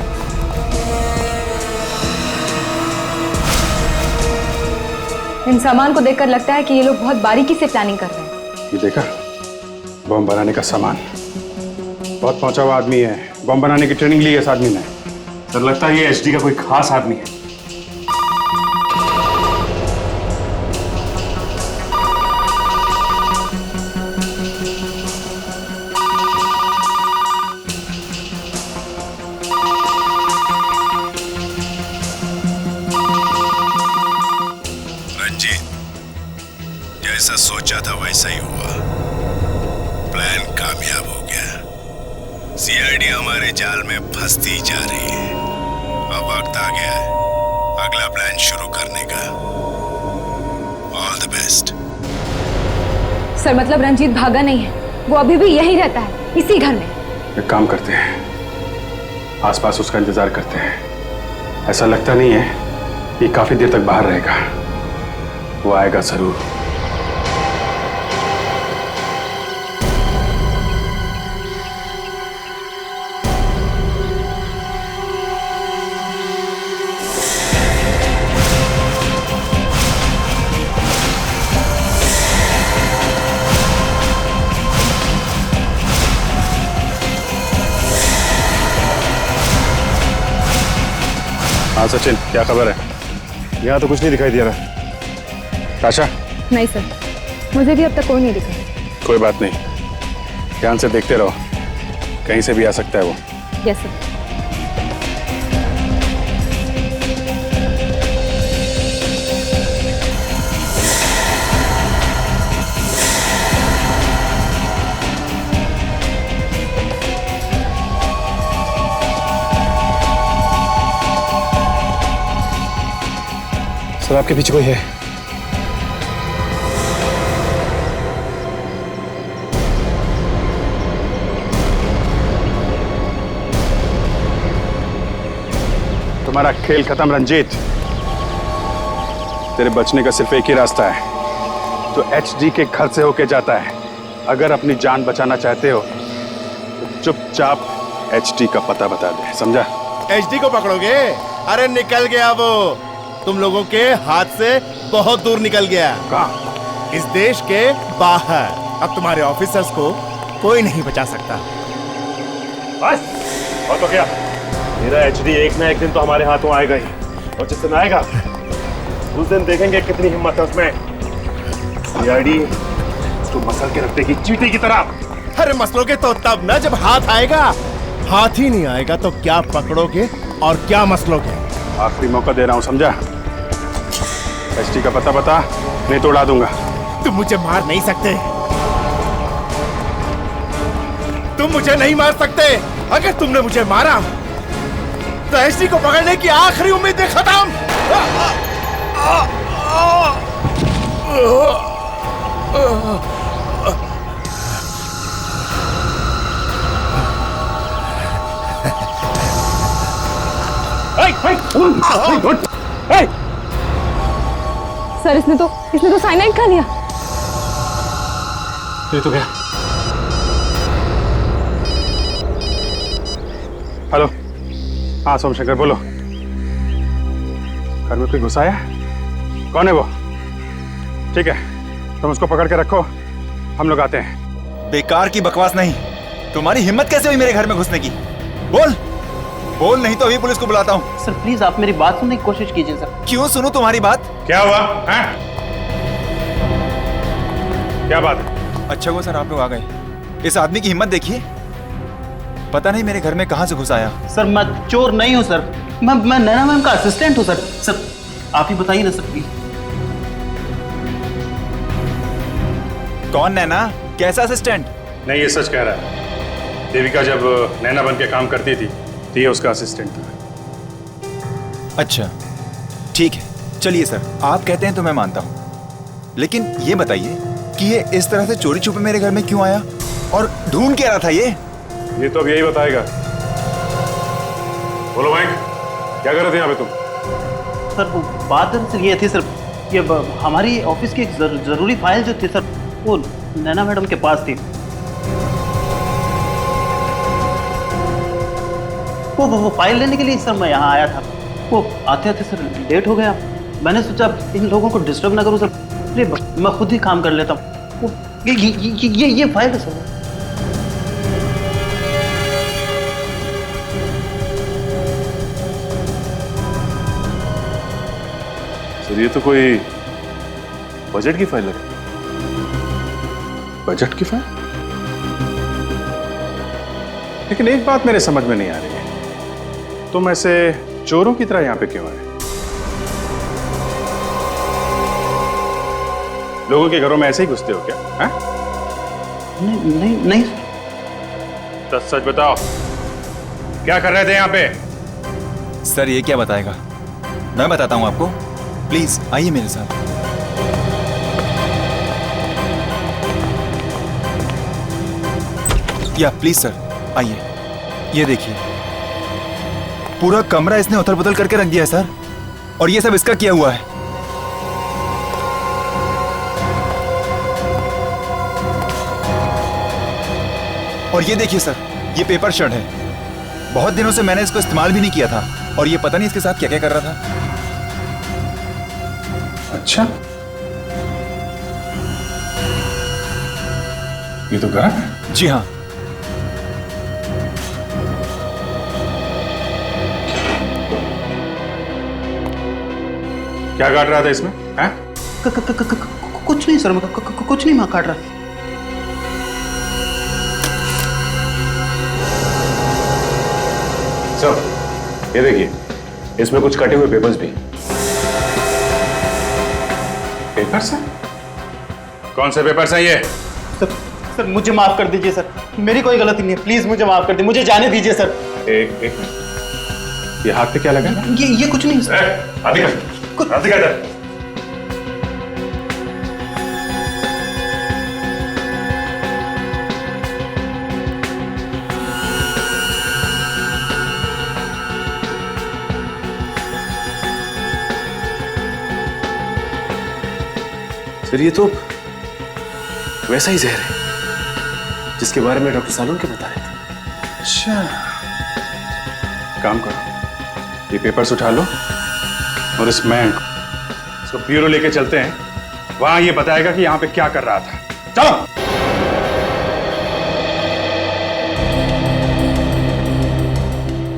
इन सामान को देखकर लगता है कि ये लोग बहुत बारीकी से प्लानिंग कर रहे हैं। ये देखा, बम बनाने का सामान। बहुत पहुंचा हुआ आदमी है। बम बनाने की ट्रेनिंग ली है इस आदमी ने। सर लगता है ये एचडी का कोई खास आदमी है। रंजीत, जैसा सोचा था वैसा ही हुआ। प्लान कामयाब हो गया। सीआईडी हमारे जाल में फंसती जा रही है। अब वक्त आ गया है अगला प्लान शुरू करने का। All the best. सर, मतलब रंजीत भागा नहीं है, वो अभी भी यही रहता है, इसी घर में। एक काम करते हैं, आसपास उसका इंतजार करते हैं। ऐसा लगता नहीं है कि काफी देर तक बाहर रहेगा। वो आएगा जरूर। हाँ सचिन, क्या खबर है? यहाँ तो कुछ नहीं दिखाई दे रहा। आशा? नहीं सर, मुझे भी अब तक कोई नहीं दिखा। कोई बात नहीं, ध्यान से देखते रहो, कहीं से भी आ सकता है वो। Yes sir. सर आपके पीछे कोई है? तुम्हारा खेल खत्म रंजीत। तेरे बचने का सिर्फ एक ही रास्ता है, जो एचडी के घर से होके जाता है। अगर अपनी जान बचाना चाहते हो तो चुपचाप एचडी का पता बता दे, समझा? एचडी को पकड़ोगे? अरे निकल गया वो। तुम लोगों के हाथ से बहुत दूर निकल गया। कहाँ? इस देश के बाहर। अब तुम्हारे ऑफिसर्स को कोई नहीं बचा सकता। बस और तो क्या, मेरा एचडी एक ना एक दिन तो हमारे हाथों आएगा ही, और जिस दिन आएगा उस दिन देखेंगे कितनी हिम्मत है उसमें। सीआईडी उसको मसल के रखते की चींटी की तरह। अरे मसलोगे तो तब ना जब हाथ आएगा। हाथ ही नहीं आएगा तो क्या पकड़ोगे और क्या मसलोगे? आखिरी मौका दे रहा हूँ, समझा? एचडी का पता बता, नहीं तो उड़ा दूंगा। तुम मुझे मार नहीं सकते। तुम मुझे नहीं मार सकते। अगर तुमने मुझे मारा तो एचडी को पकड़ने की आखिरी उम्मीद है खत्म। सर इसने तो साइनाइड खा लिया। ये तो क्या? हेलो, हाँ सोमशंकर बोलो। घर में कोई घुसा आया? कौन है वो? ठीक है, तुम उसको पकड़ के रखो, हम लोग आते हैं। बेकार की बकवास नहीं। तुम्हारी हिम्मत कैसे हुई मेरे घर में घुसने की? बोल बोल, नहीं तो अभी पुलिस को बुलाता हूँ। सर प्लीज आप मेरी बात सुनने की कोशिश कीजिए सर। क्यों सुनूं तुम्हारी बात? क्या हुआ है? क्या बात है? अच्छा हुआ सर आप लोग आ गए। इस आदमी की हिम्मत देखिए, पता नहीं मेरे घर में कहां से घुस आया। सर मैं चोर नहीं हूं सर, मैं नैना मैम का असिस्टेंट हूं सर। सर आप ही बताइए ना सर प्लीज। कौन नैना? कैसा असिस्टेंट? नहीं, ये सच कह रहा है। देविका जब नैना बन के काम करती थी तो ये उसका असिस्टेंट था। अच्छा ठीक है, चलिए सर आप कहते हैं तो मैं मानता हूं, लेकिन ये बताइए कि ये इस तरह से चोरी छुपे मेरे घर में क्यों आया और ढूंढ क्या रहा था? ये तो अब यही बताएगा। बोलो माइक, क्या कर रहे थे यहाँ पे तुम? सर वो बात दरअसल ये थी सर, ये हमारी ऑफिस की एक जरूरी फाइल जो थी सर, वो नैना मैडम के पास थी। वो फाइल लेने के लिए सर मैं यहाँ आया था। वो आते आते सर लेट हो गया। मैंने सोचा इन लोगों को डिस्टर्ब ना करूँ सर, मैं खुद ही काम कर लेता हूँ। ये फाइल है सर। सर ये तो कोई बजट की फाइल है। बजट की फाइल? लेकिन एक बात मेरे समझ में नहीं आ रही है, तुम ऐसे चोरों की तरह यहां पे क्यों आए? लोगों के घरों में ऐसे ही घुसते हो क्या? है? नहीं तो सच बताओ, क्या कर रहे थे यहाँ पे? सर ये क्या बताएगा, मैं बताता हूँ आपको। प्लीज आइए मेरे साथ। या प्लीज सर आइए, ये देखिए पूरा कमरा इसने उथल पुथल करके रख दिया है सर, और ये सब इसका किया हुआ है। और ये देखिए सर, ये पेपर शर्ट है, बहुत दिनों से मैंने इसको इस्तेमाल भी नहीं किया था, और ये पता नहीं इसके साथ क्या क्या कर रहा था। अच्छा, ये तो गरम है। जी हाँ। क्या काट रहा था इसमें? हैं? कुछ नहीं सर, कुछ नहीं मैं काट रहा। सर ये देखिए, इसमें कुछ कटे हुए पेपर्स भी। पेपर्स हैं? कौन से पेपर्स हैं ये? सर मुझे माफ कर दीजिए सर, मेरी कोई गलती नहीं है, प्लीज मुझे माफ कर दीजिए, मुझे जाने दीजिए सर। एक ये हाथ पे क्या लगा? ये कुछ नहीं सर। राधिका इधर। सर ये तो वैसा ही जहर है जिसके बारे में डॉक्टर सालून के बता रहे थे। अच्छा, काम करो, ये पेपर्स उठा लो और इस मैन को इसको ब्यूरो लेके चलते हैं, वहां ये बताएगा कि यहां पे क्या कर रहा था। चलो।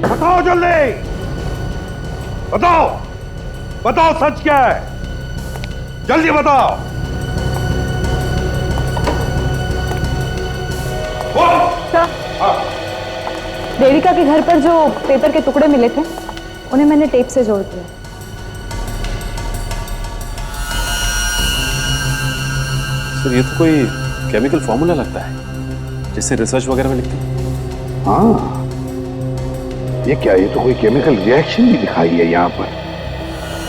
बताओ जल्दी, बताओ बताओ सच क्या है, जल्दी बताओ। देविका के घर पर जो पेपर के टुकड़े मिले थे उन्हें मैंने टेप से जोड़ दिया। सर ये तो कोई केमिकल फॉर्मूला लगता है जिससे रिसर्च वगैरह में लिखते हैं। हाँ, ये क्या, ये तो कोई केमिकल रिएक्शन भी दिखाई है यहाँ पर।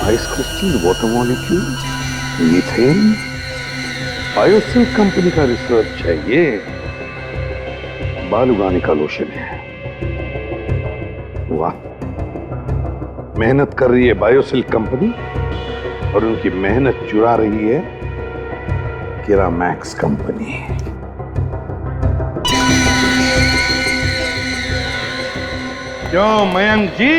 Ice crystal, water molecule, methane, Biocell company का रिसर्च है ये। बाल उगाने का लोशन है। वाह, मेहनत कर रही है बायोसेल कंपनी और उनकी मेहनत चुरा रही है किरामैक्स कंपनी। क्यों मयंक जी,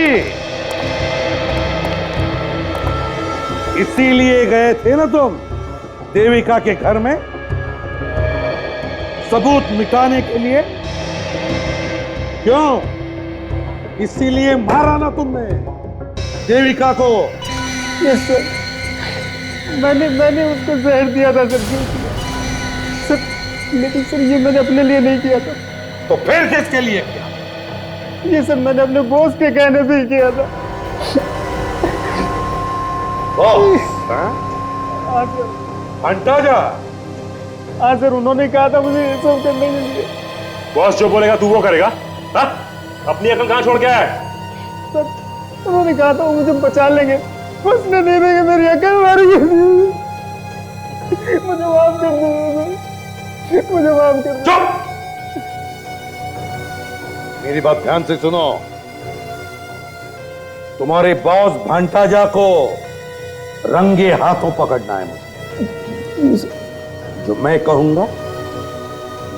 इसीलिए गए थे ना तुम देविका के घर में, सबूत मिटाने के लिए? क्यों, इसीलिए मारा ना तुमने देविका को? यस सर, मैंने उसको जहर दिया था सर। सर लेकिन सर ये मैंने अपने लिए नहीं किया था। तो फिर किसके लिए किया? ये सर मैंने अपने बॉस के कहने पे ही किया था। बॉस? हंटा जा। हाँ सर, उन्होंने कहा था मुझे ये सब करने के लिए। बॉस जो बोलेगा तू वो करेगा? हाँ? अपनी अकल कहाँ छोड़ के आया? सर उन्होंने कहा था वो मुझे बचा लेंगे, बस न दे देंगे मेरी अकल मार गई। मुझे माफ कर दो, मुझे माफ कर दो। चुप! मेरी बात ध्यान से सुनो। तुम्हारे बॉस भंटाजा को रंगे हाथों पकड़ना है मुझे। जो मैं कहूंगा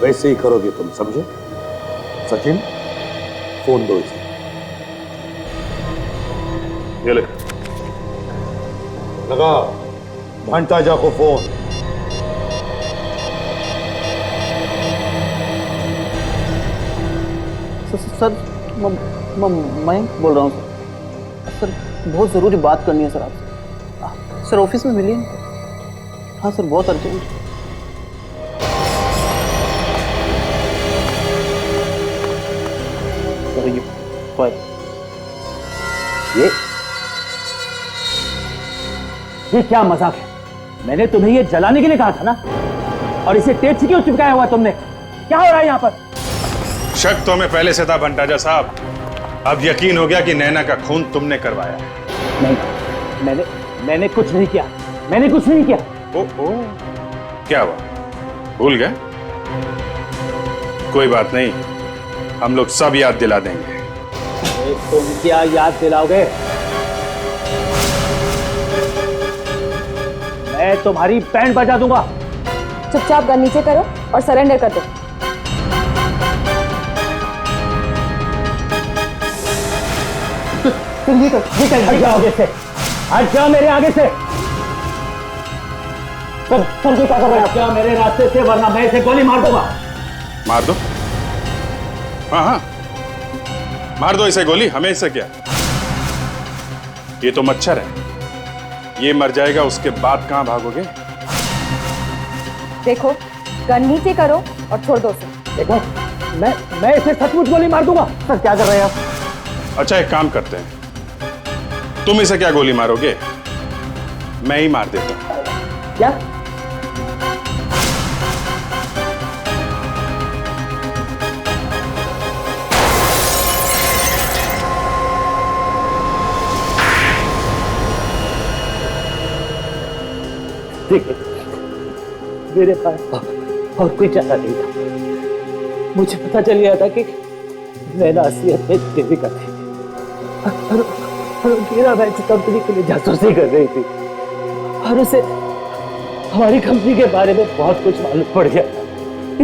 वैसे ही करोगे तुम, समझे? सचिन, फोन दो इसे। ये ले। लगा भंटाजा को फोन। सर मैं बोल रहा हूँ सर, बहुत ज़रूरी बात करनी है सर आपसे। सर ऑफिस में मिलिए। हाँ सर, बहुत अर्जेंट। सर ये फाइल, ये क्या मजाक है? मैंने तुम्हें ये जलाने के लिए कहा था ना, और इसे टेप से क्यों चिपकाया हुआ तुमने? क्या हो रहा है यहाँ पर? शक तो हमें पहले से था भंटाजा साहब, अब यकीन हो गया कि नैना का खून तुमने करवाया। नहीं, मैंने कुछ नहीं किया, मैंने कुछ नहीं किया। ओ, क्या हुआ, भूल गए? कोई बात नहीं, हम लोग सब याद दिला देंगे। तुम क्या याद दिलाओगे? मैं तुम्हारी बैंड बजा दूंगा। चुपचाप गन नीचे करो और सरेंडर कर दो। ये क्या हट जाओ आगे से, हट जाओ मेरे आगे से। सर ये क्या कर रहे हैं? क्या मेरे रास्ते से, वरना मैं इसे गोली मार दूंगा। मार दो, हाँ मार दो इसे गोली, हमें इससे क्या? ये तो मच्छर है, ये मर जाएगा, उसके बाद कहां भागोगे? देखो, गन नीचे करो और छोड़ दो उसे। देखो, मैं इसे सचमुच गोली मार दूंगा। सर क्या कर रहे हैं आप? अच्छा एक काम करते हैं, तुम इसे क्या गोली मारोगे, मैं ही मार देता हूं। क्या? देखिए, मेरे पास और कोई चारा नहीं था। मुझे पता चल गया था कि नैना असलियत में देविका थी और किरामैक्स कंपनी के लिए जासूसी कर रही थी, और उसे हमारी कंपनी के बारे में बहुत कुछ मालूम पड़ गया,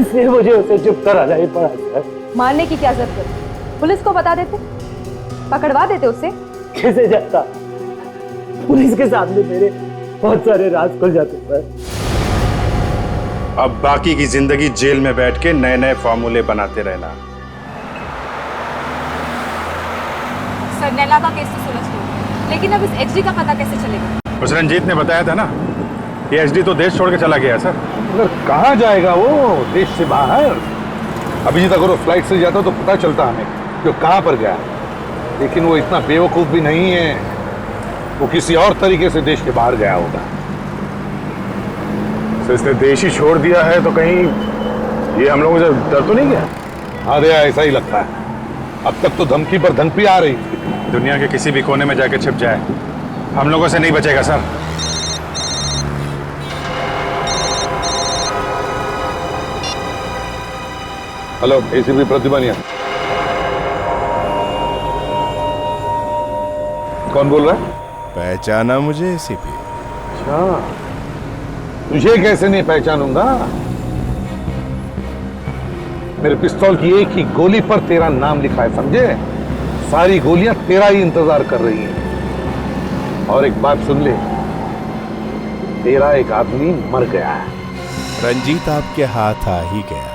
इसलिए मुझे उसे चुप कराना ही पड़ा। मारने की क्या जरूरत है? पुलिस को बता देते, पकड़वा देते उसे। कैसे जाता? पुलिस के सामने मेरे बहुत सारे राज खुल जाते सर। अब बाकी की जिंदगी जेल में बैठ के नए नए फॉर्मूले बनाते रहना। सर नैना का केस तो सुलझ गया, लेकिन अब इस एचडी का पता कैसे चलेगा? उस रंजीत ने बताया था ना कि एचडी तो देश छोड़ के चला गया सर। मगर कहाँ जाएगा वो देश से बाहर? अभिजीत अगर वो फ्लाइट से जाता तो पता चलता हमें कि वो कहाँ पर गया, लेकिन वो इतना बेवकूफ भी नहीं है, वो किसी और तरीके से देश के बाहर गया होगा। तो इसने देश ही छोड़ दिया है तो कहीं ये हम लोगों से डर तो नहीं गया? हाँ दया, ऐसा ही लगता है। अब तक तो धमकी पर धमकी आ रही थी। दुनिया के किसी भी कोने में जाके छिप जाए, हम लोगों से नहीं बचेगा सर। Hello, ACP प्रतिबनिया। कौन बोल रहा है? पहचाना मुझे एसीपी? अच्छा, तुझे कैसे नहीं पहचानूंगा? मेरे पिस्तौल की एक ही गोली पर तेरा नाम लिखा है, समझे? सारी गोलियां तेरा ही इंतजार कर रही हैं। और एक बात सुन ले, तेरा एक आदमी मर गया है। रंजीत आपके हाथ आ ही गया,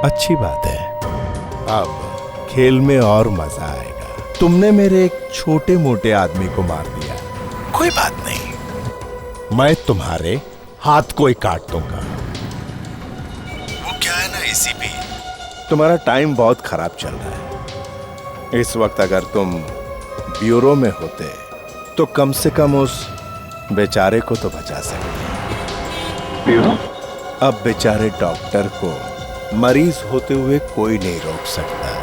अच्छी बात है। अब खेल में और मजा आएगा। तुमने मेरे एक छोटे मोटे आदमी को मार दिया, कोई बात नहीं, मैं तुम्हारे हाथ को ही काट दूंगा। वो क्या है ना एसीपी, तुम्हारा टाइम बहुत खराब चल रहा है। इस वक्त अगर तुम ब्यूरो में होते तो कम से कम उस बेचारे को तो बचा सकते। ब्यूरो? अब बेचारे डॉक्टर को मरीज होते हुए कोई नहीं रोक सकता।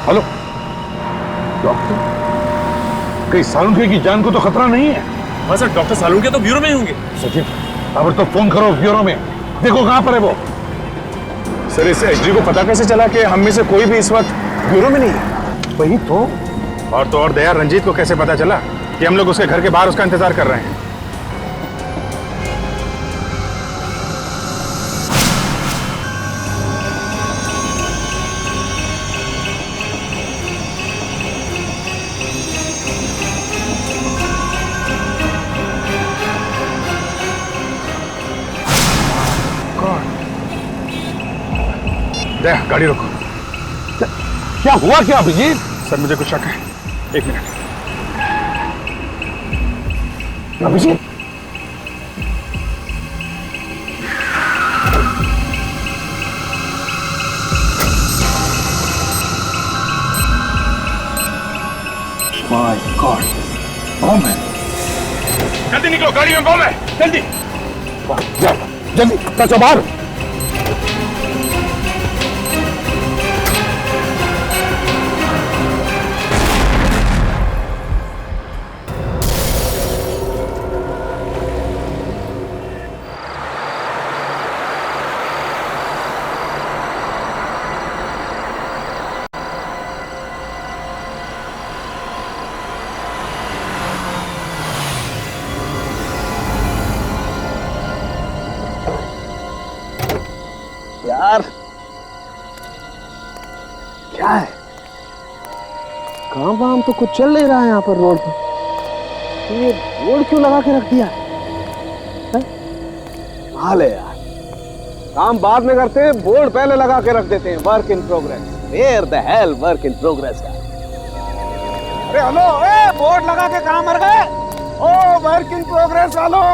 हेलो डॉक्टर, कहीं सालुंखे की जान को तो खतरा नहीं है? हाँ सर, डॉक्टर सालुंखे तो ब्यूरो में ही होंगे। सचिन, अब तो फोन करो ब्यूरो में, देखो कहां पर है वो। सर इस एचडी को पता कैसे चला कि हम में से कोई भी इस वक्त ब्यूरो में नहीं है? वही तो। और दया, रंजीत को कैसे पता चला कि हम लोग उसके घर के बाहर उसका इंतजार कर रहे हैं? दया, गाड़ी रोको। क्या हुआ क्या अभिजीत? सर मुझे कुछ शक है, एक मिनट। अभिजीत, माय गॉड, बम है। जल्दी निकलो, गाड़ी में बम है, जल्दी जल्दी चलो बाहर। यार क्या है, काम वाम तो कुछ चल नहीं रहा है यहाँ पर रोड पर। ये बोर्ड क्यों लगा के रख दिया है? हाल है यार, काम बाद में करते हैं, बोर्ड पहले लगा के रख देते हैं, work in progress. Where the hell work in progress यार। अरे हेलो, बोर्ड लगा के कहाँ मर गए? ओ वर्क इन प्रोग्रेस वालों,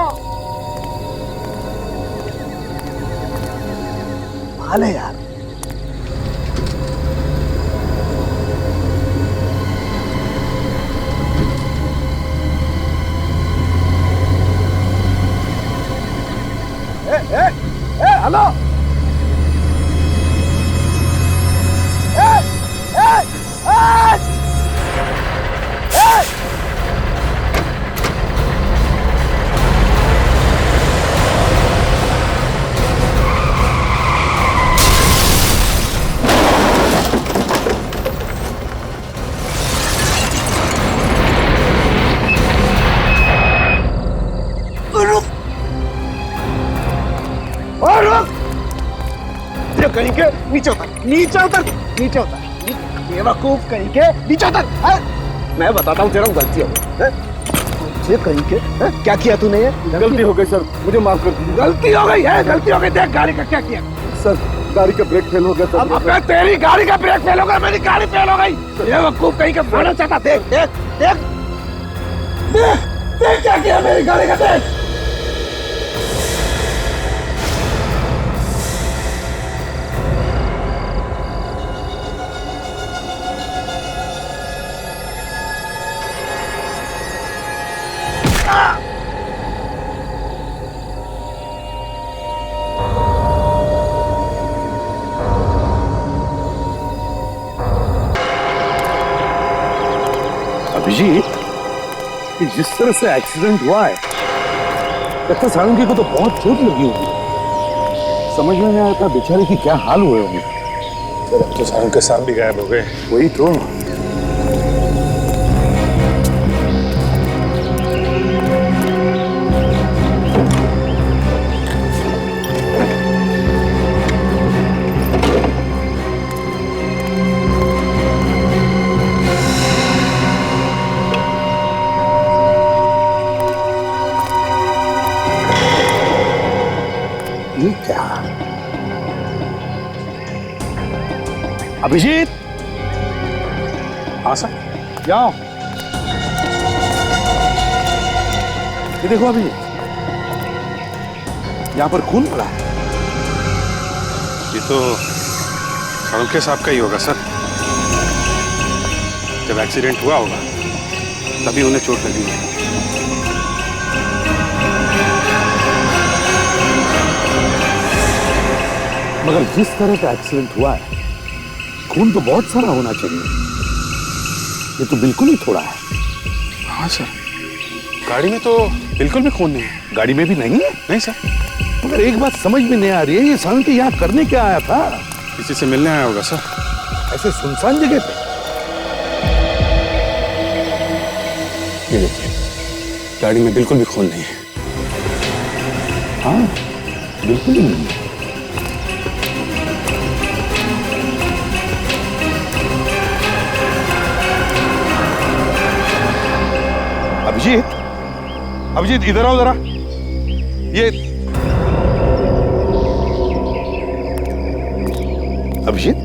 हाल है यार। हेलो, नीचे उतर, नीचे उतर। बेवकूफ कहीं के, नीचे उतर। मैं बताता हूँ तेरा गलती हो गई। मुझे कहीं के क्या किया तूने? ये गलती हो गई सर, मुझे माफ कर दीजिए। गलती हो गई है, गलती हो गई। देख गाड़ी का क्या किया सर, गाड़ी का ब्रेक फेल हो गया सर। अब तेरी गाड़ी का ब्रेक फेल हो गया, मेरी गाड़ी फेल हो गई। बेवकूफ कहीं का भाड़ा चाहता। देख देख देख देख देख क्या किया मेरी गाड़ी का। देख अभिजीत, जिस तरह से एक्सीडेंट हुआ है, लगता है सारंगी को तो बहुत चोट लगी होगी। समझ में नहीं आता बेचारे की क्या हाल हुए होंगे। सर अब तो सारंग के साथ भी गायब हो गए। वही तो। ये क्या? अभिजीत, हाँ सर। जाओ। ये देखो अभिजीत, यहां पर खून पड़ा है। ये तो सालुंखे साहब का ही होगा सर। जब एक्सीडेंट हुआ होगा तभी उन्हें चोट लगी है। मगर जिस तरह का एक्सीडेंट हुआ है, खून तो बहुत सारा होना चाहिए। ये तो बिल्कुल ही थोड़ा है। हाँ सर, गाड़ी में तो बिल्कुल भी खून नहीं है। गाड़ी में भी नहीं है? नहीं सर। मगर एक बात समझ में नहीं आ रही है, ये सालुंखे यहाँ करने क्या आया था? किसी से मिलने आया होगा सर। ऐसे सुनसान जगह पे? ये देखिए, गाड़ी में बिल्कुल भी खून नहीं है। हाँ, बिल्कुल ही नहीं है। अभिजीत, अभिजीत इधर आओ जरा। ये अभिजीत,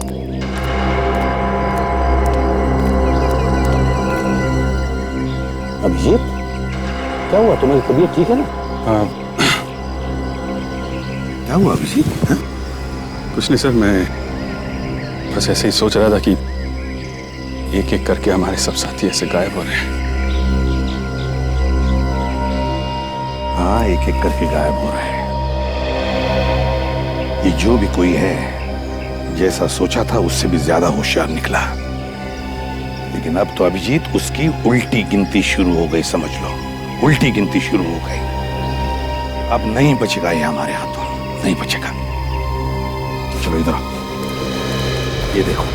अभिजीत क्या हुआ? तुम्हारी तबीयत ठीक है ना? क्या हुआ अभिजीत? कुछ नहीं सर, मैं बस ऐसे ही सोच रहा था कि एक एक करके हमारे सब साथी ऐसे गायब हो रहे हैं। हाँ, एक एक करके गायब हो रहे हैं। ये जो भी कोई है, जैसा सोचा था उससे भी ज्यादा होशियार निकला। लेकिन अब तो अभिजीत उसकी उल्टी गिनती शुरू हो गई, समझ लो। उल्टी गिनती शुरू हो गई। अब नहीं बचेगा ये हमारे हाथों, नहीं बचेगा। चलो इधर आओ। ये देखो,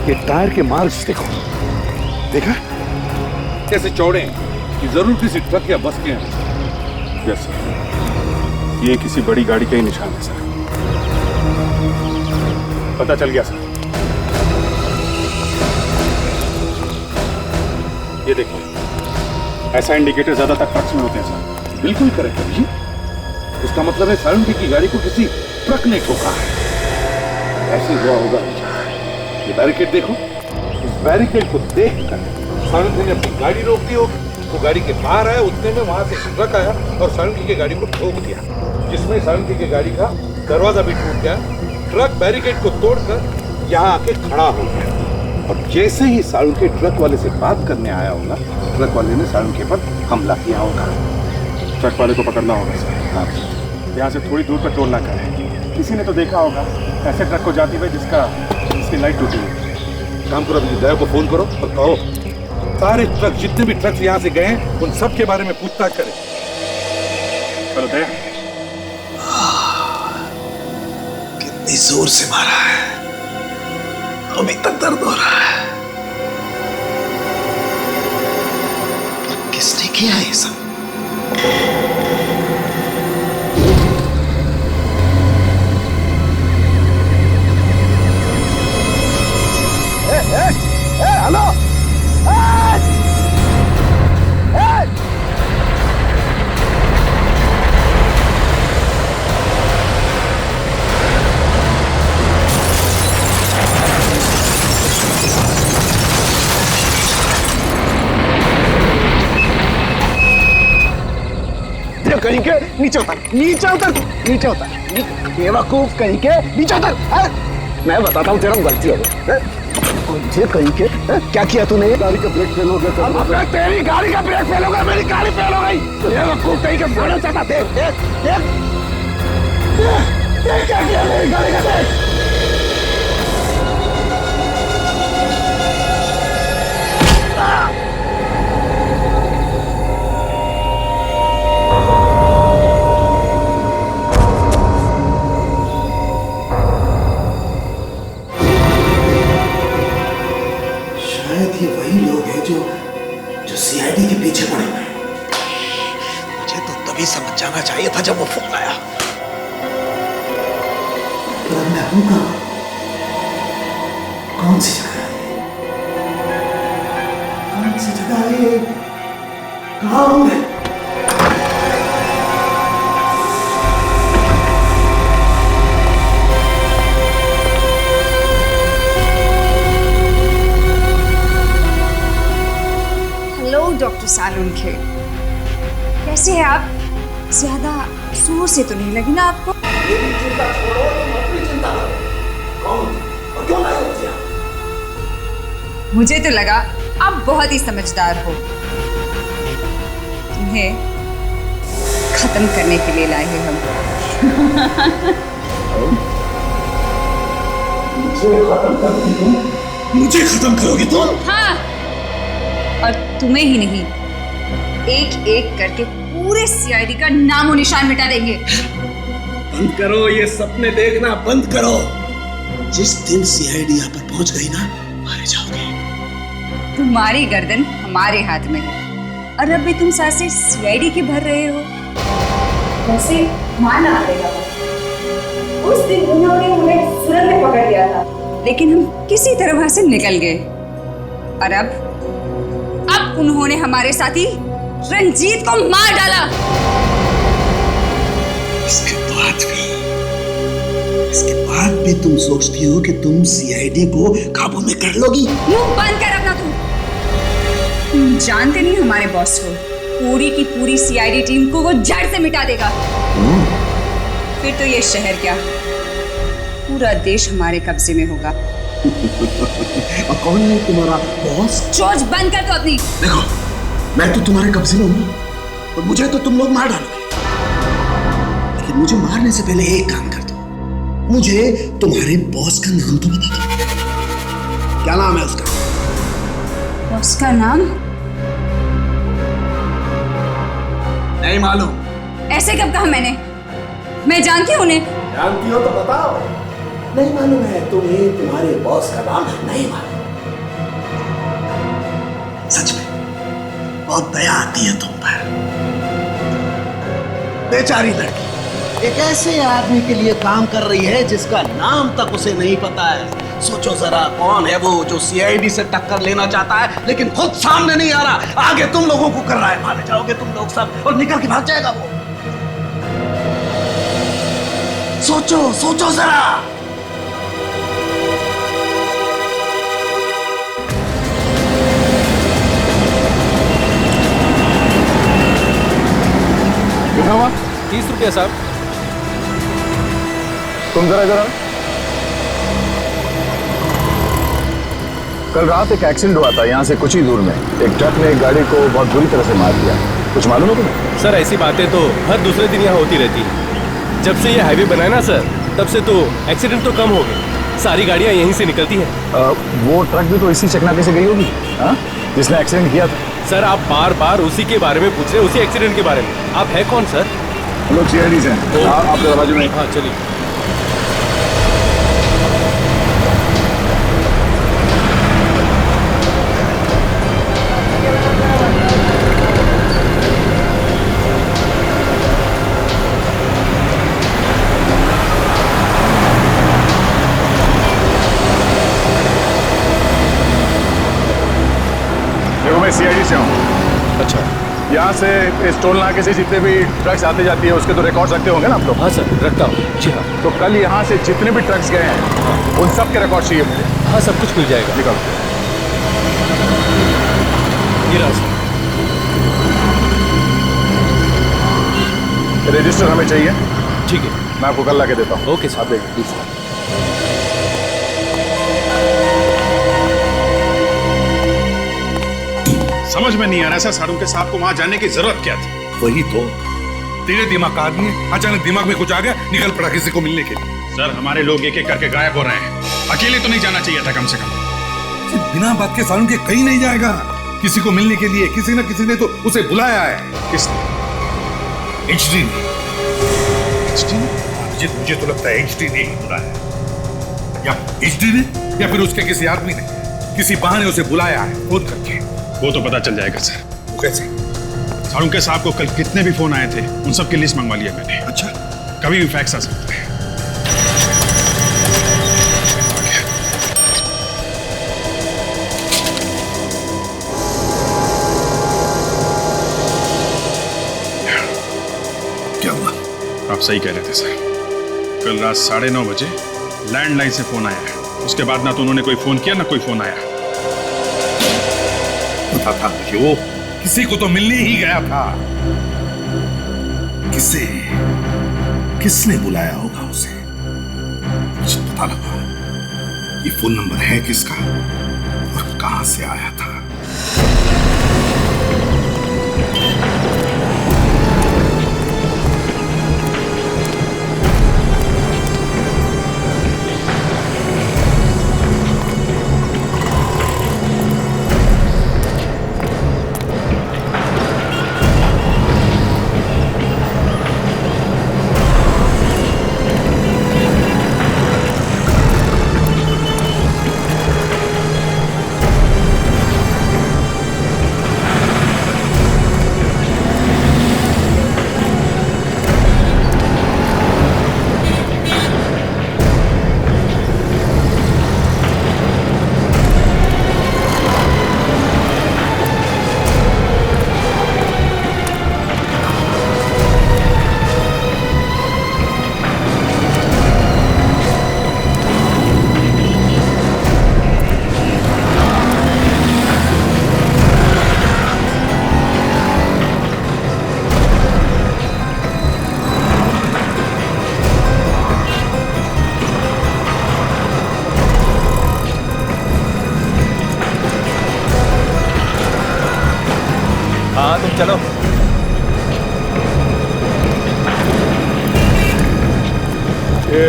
ये टायर के मार्क्स देखो। देखा कैसे चौड़े हैं कि जरूर किसी ट्रक या बस के हैं। यस सर, ये किसी बड़ी गाड़ी का ही निशान है सर। पता चल गया सर। ये देखिए, ऐसा इंडिकेटर ज्यादातर ट्रक्स में होते हैं सर। बिल्कुल करेक्ट है जी। इसका मतलब है सालुंखे की गाड़ी को किसी ट्रक ने ठोका है। ऐसे हुआ होगा। ये बैरिकेड देखो, इस बैरिकेड को देखकर सालुंखे ने अपनी गाड़ी रोक दी होगी। वो गाड़ी के बाहर आया, उतने में वहां से ट्रक आया और सालुंखे की गाड़ी को ठोक दिया, जिसमें सालुंखे की गाड़ी का दरवाजा भी टूट गया। ट्रक बैरिकेड को तोड़कर यहाँ आके खड़ा हो गया और जैसे ही सालुंखे ट्रक वाले से बात करने आया होगा, ट्रक वाले ने सालुंखे पर हमला किया होगा। ट्रक वाले को पकड़ना होगा सर। हाँ, यहाँ से थोड़ी दूर पर टोल नाका है। किसी ने तो देखा होगा ऐसे ट्रक को जाती हुई जिसकी लाइट टूटी हुई। काम करो, अपनी ड्राइवर को फोन करो और कहो सारे ट्रक, जितने भी ट्रक यहाँ से गए हैं, उन सब के बारे में पूछताछ करें। चलो दे। कितनी जोर से मारा है, अभी तक दर्द हो रहा है। पर किसने किया ये सब? कहीं के, नीचे उतर, नीचे उतर, नीचे उतर, बेवकूफ कहीं के, नीचे उतर। मैं बताता हूँ तेरा गलती हो गई। मुझे कहीं के क्या किया तूने? गाड़ी का ब्रेक फेल हो गया। तेरी गाड़ी का ब्रेक फेल हो गया, मेरी गाड़ी फेल हो गई। बेवकूफ कहीं के, बड़ा चाहता। देख देख देख देख क्या किया मेरी गाड़ी का। देख ये वही लोग हैं जो सीआईडी के पीछे पड़े हुए हैं। मुझे तो तभी समझ जाना चाहिए था जब वो फोन आया। तो अब मैं हूं कहां? कौन सी जगह है? कौन सी जगह है? कहां हूं मैं? डॉक्टर सालुंखे, कैसे हैं आप? ज्यादा जोर से तो नहीं लगी ना आपको? मेरी चिंता छोड़ो, तुम अपनी चिंता करो। कौन और क्यों लाए हो मुझे? मुझे तो लगा आप बहुत ही समझदार हो। तुम्हें खत्म करने के लिए लाए हैं हम। मुझे खत्म करोगी तुम? मुझे खत्म करोगी तुम? हाँ, और तुम्हें ही नहीं, एक एक करके पूरे सीआईडी का नामो निशान मिटा देंगे। बंद करो ये सपने देखना, बंद करो। जिस दिन सीआईडी यहाँ पर पहुंच गई ना, मारे जाओगे। तुम्हारी गर्दन हमारे हाथ में है और अब भी तुम सांसें सीआईडी की भर रहे हो। वैसे मानना पड़ेगा, उस दिन उन्होंने हमें सुरंग में पकड़ लिया था, लेकिन हम किसी तरह वहां से निकल गए। और अब उन्होंने हमारे साथी रंजीत को मार डाला। इसके बाद भी तुम सोचती हो कि तुम सीआईडी को काबू में कर लोगी? मुंह बंद कर अपना। तुम जानते नहीं हमारे बॉस को, पूरी की पूरी सीआईडी टीम को वो जड़ से मिटा देगा। फिर तो ये शहर क्या, पूरा देश हमारे कब्जे में होगा। और कौन है तुम्हारा बॉस? चोच बंद कर दो अपनी। देखो, मैं तो तुम्हारे कब्जे में हूँ और मुझे तो तुम लोग मार डालोगे, लेकिन मुझे मारने से पहले एक काम कर दो, मुझे तुम्हारे बॉस का नाम तो बता दो। क्या नाम है उसका? बॉस का नाम नहीं मालूम। ऐसे कब कहा मैंने? मैं जानती हूँ उन्हें। जानती हो तो बताओ। नहीं मालूम है तुम्हें तुम्हारे बॉस का नाम? नहीं मालूम। सच में बहुत दया आती है तुम पर। बेचारी लड़की एक ऐसे आदमी के लिए काम कर रही है जिसका नाम तक उसे नहीं पता है। सोचो जरा, कौन है वो जो सीआईडी से टक्कर लेना चाहता है लेकिन खुद सामने नहीं आ रहा, आगे तुम लोगों को कर रहा है। मारे जाओगे तुम लोग सब और निकल के भाग जाएगा वो। सोचो सोचो जरा। कितना हुआ? 30 रुपया साहब। तुम जरा इधर आओ। कल रात एक एक्सीडेंट हुआ था यहाँ से कुछ ही दूर में। एक ट्रक ने एक गाड़ी को बहुत बुरी तरह से मार दिया। कुछ मालूम है तुम्हें? सर ऐसी बातें तो हर दूसरे दिन यहाँ होती रहती है। जब से ये हाईवे बना है ना सर, तब से तो एक्सीडेंट तो कम हो गए। सारी गाड़ियाँ यहीं से निकलती हैं। वो ट्रक भी तो इसी चकनाके से गई होगी, हाँ? जिसने एक्सीडेंट किया था। सर आप बार बार उसी के बारे में पूछ रहे हैं, उसी एक्सीडेंट के बारे में। आप है कौन सर? हम लोग सीआईडी से हैं। आप दरवाजे में। हाँ चलिए। मैं सीआईडी से हूँ। अच्छा, यहाँ से इस टोल नाके से जितने भी ट्रक्स आते जाती है उसके तो रिकॉर्ड रखते होंगे ना आप लोग? हाँ सर रखता हूँ। जी हाँ। तो कल यहाँ से जितने भी ट्रक्स गए हैं उन सब के रिकॉर्ड चाहिए मुझे। हाँ सब कुछ मिल जाएगा। निकालो। ये रहा सर। रजिस्टर हमें चाहिए। ठीक है, मैं आपको कल ला के देता हूँ। Okay sir. आप देखिए प्लीज। समझ में नहीं आ रहा सर, सारुण के साहब को वहां जाने की जरूरत क्या थी? वही तो, तेरे दिमाग का आदमी है, अचानक दिमाग में कुछ आ गया, निकल पड़ा किसी को मिलने के लिए। सर हमारे लोग एक एक करके गायब हो रहे हैं, अकेले तो नहीं जाना चाहिए था कम से कम। बिना बात के सारुण के कहीं नहीं जाएगा, किसी को मिलने के लिए किसी न किसी ने तो उसे बुलाया है। किसने? एचडी ने। मुझे तो लगता है एचडी ने ही बुलाया, या एचडी ने या फिर उसके किसी आदमी ने किसी बहाने उसे बुलाया है फोन करके। वो तो पता चल जाएगा सर। वो कैसे? सारुण के साहब को कल कितने भी फोन आए थे उन सब की लिस्ट मंगवा लिया मैंने। अच्छा, कभी भी फैक्स आ सकता है। क्या हुआ? आप सही कह रहे थे सर, कल रात 9:30 बजे लैंडलाइन से फोन आया है, उसके बाद ना तो उन्होंने कोई फोन किया ना कोई फोन आया। पता था मुझे, वो किसी को तो मिलने ही गया था। किसने बुलाया होगा उसे? मुझे पता लगा ये फोन नंबर है किसका और कहां से आया था। हाँ तुम चलो। ये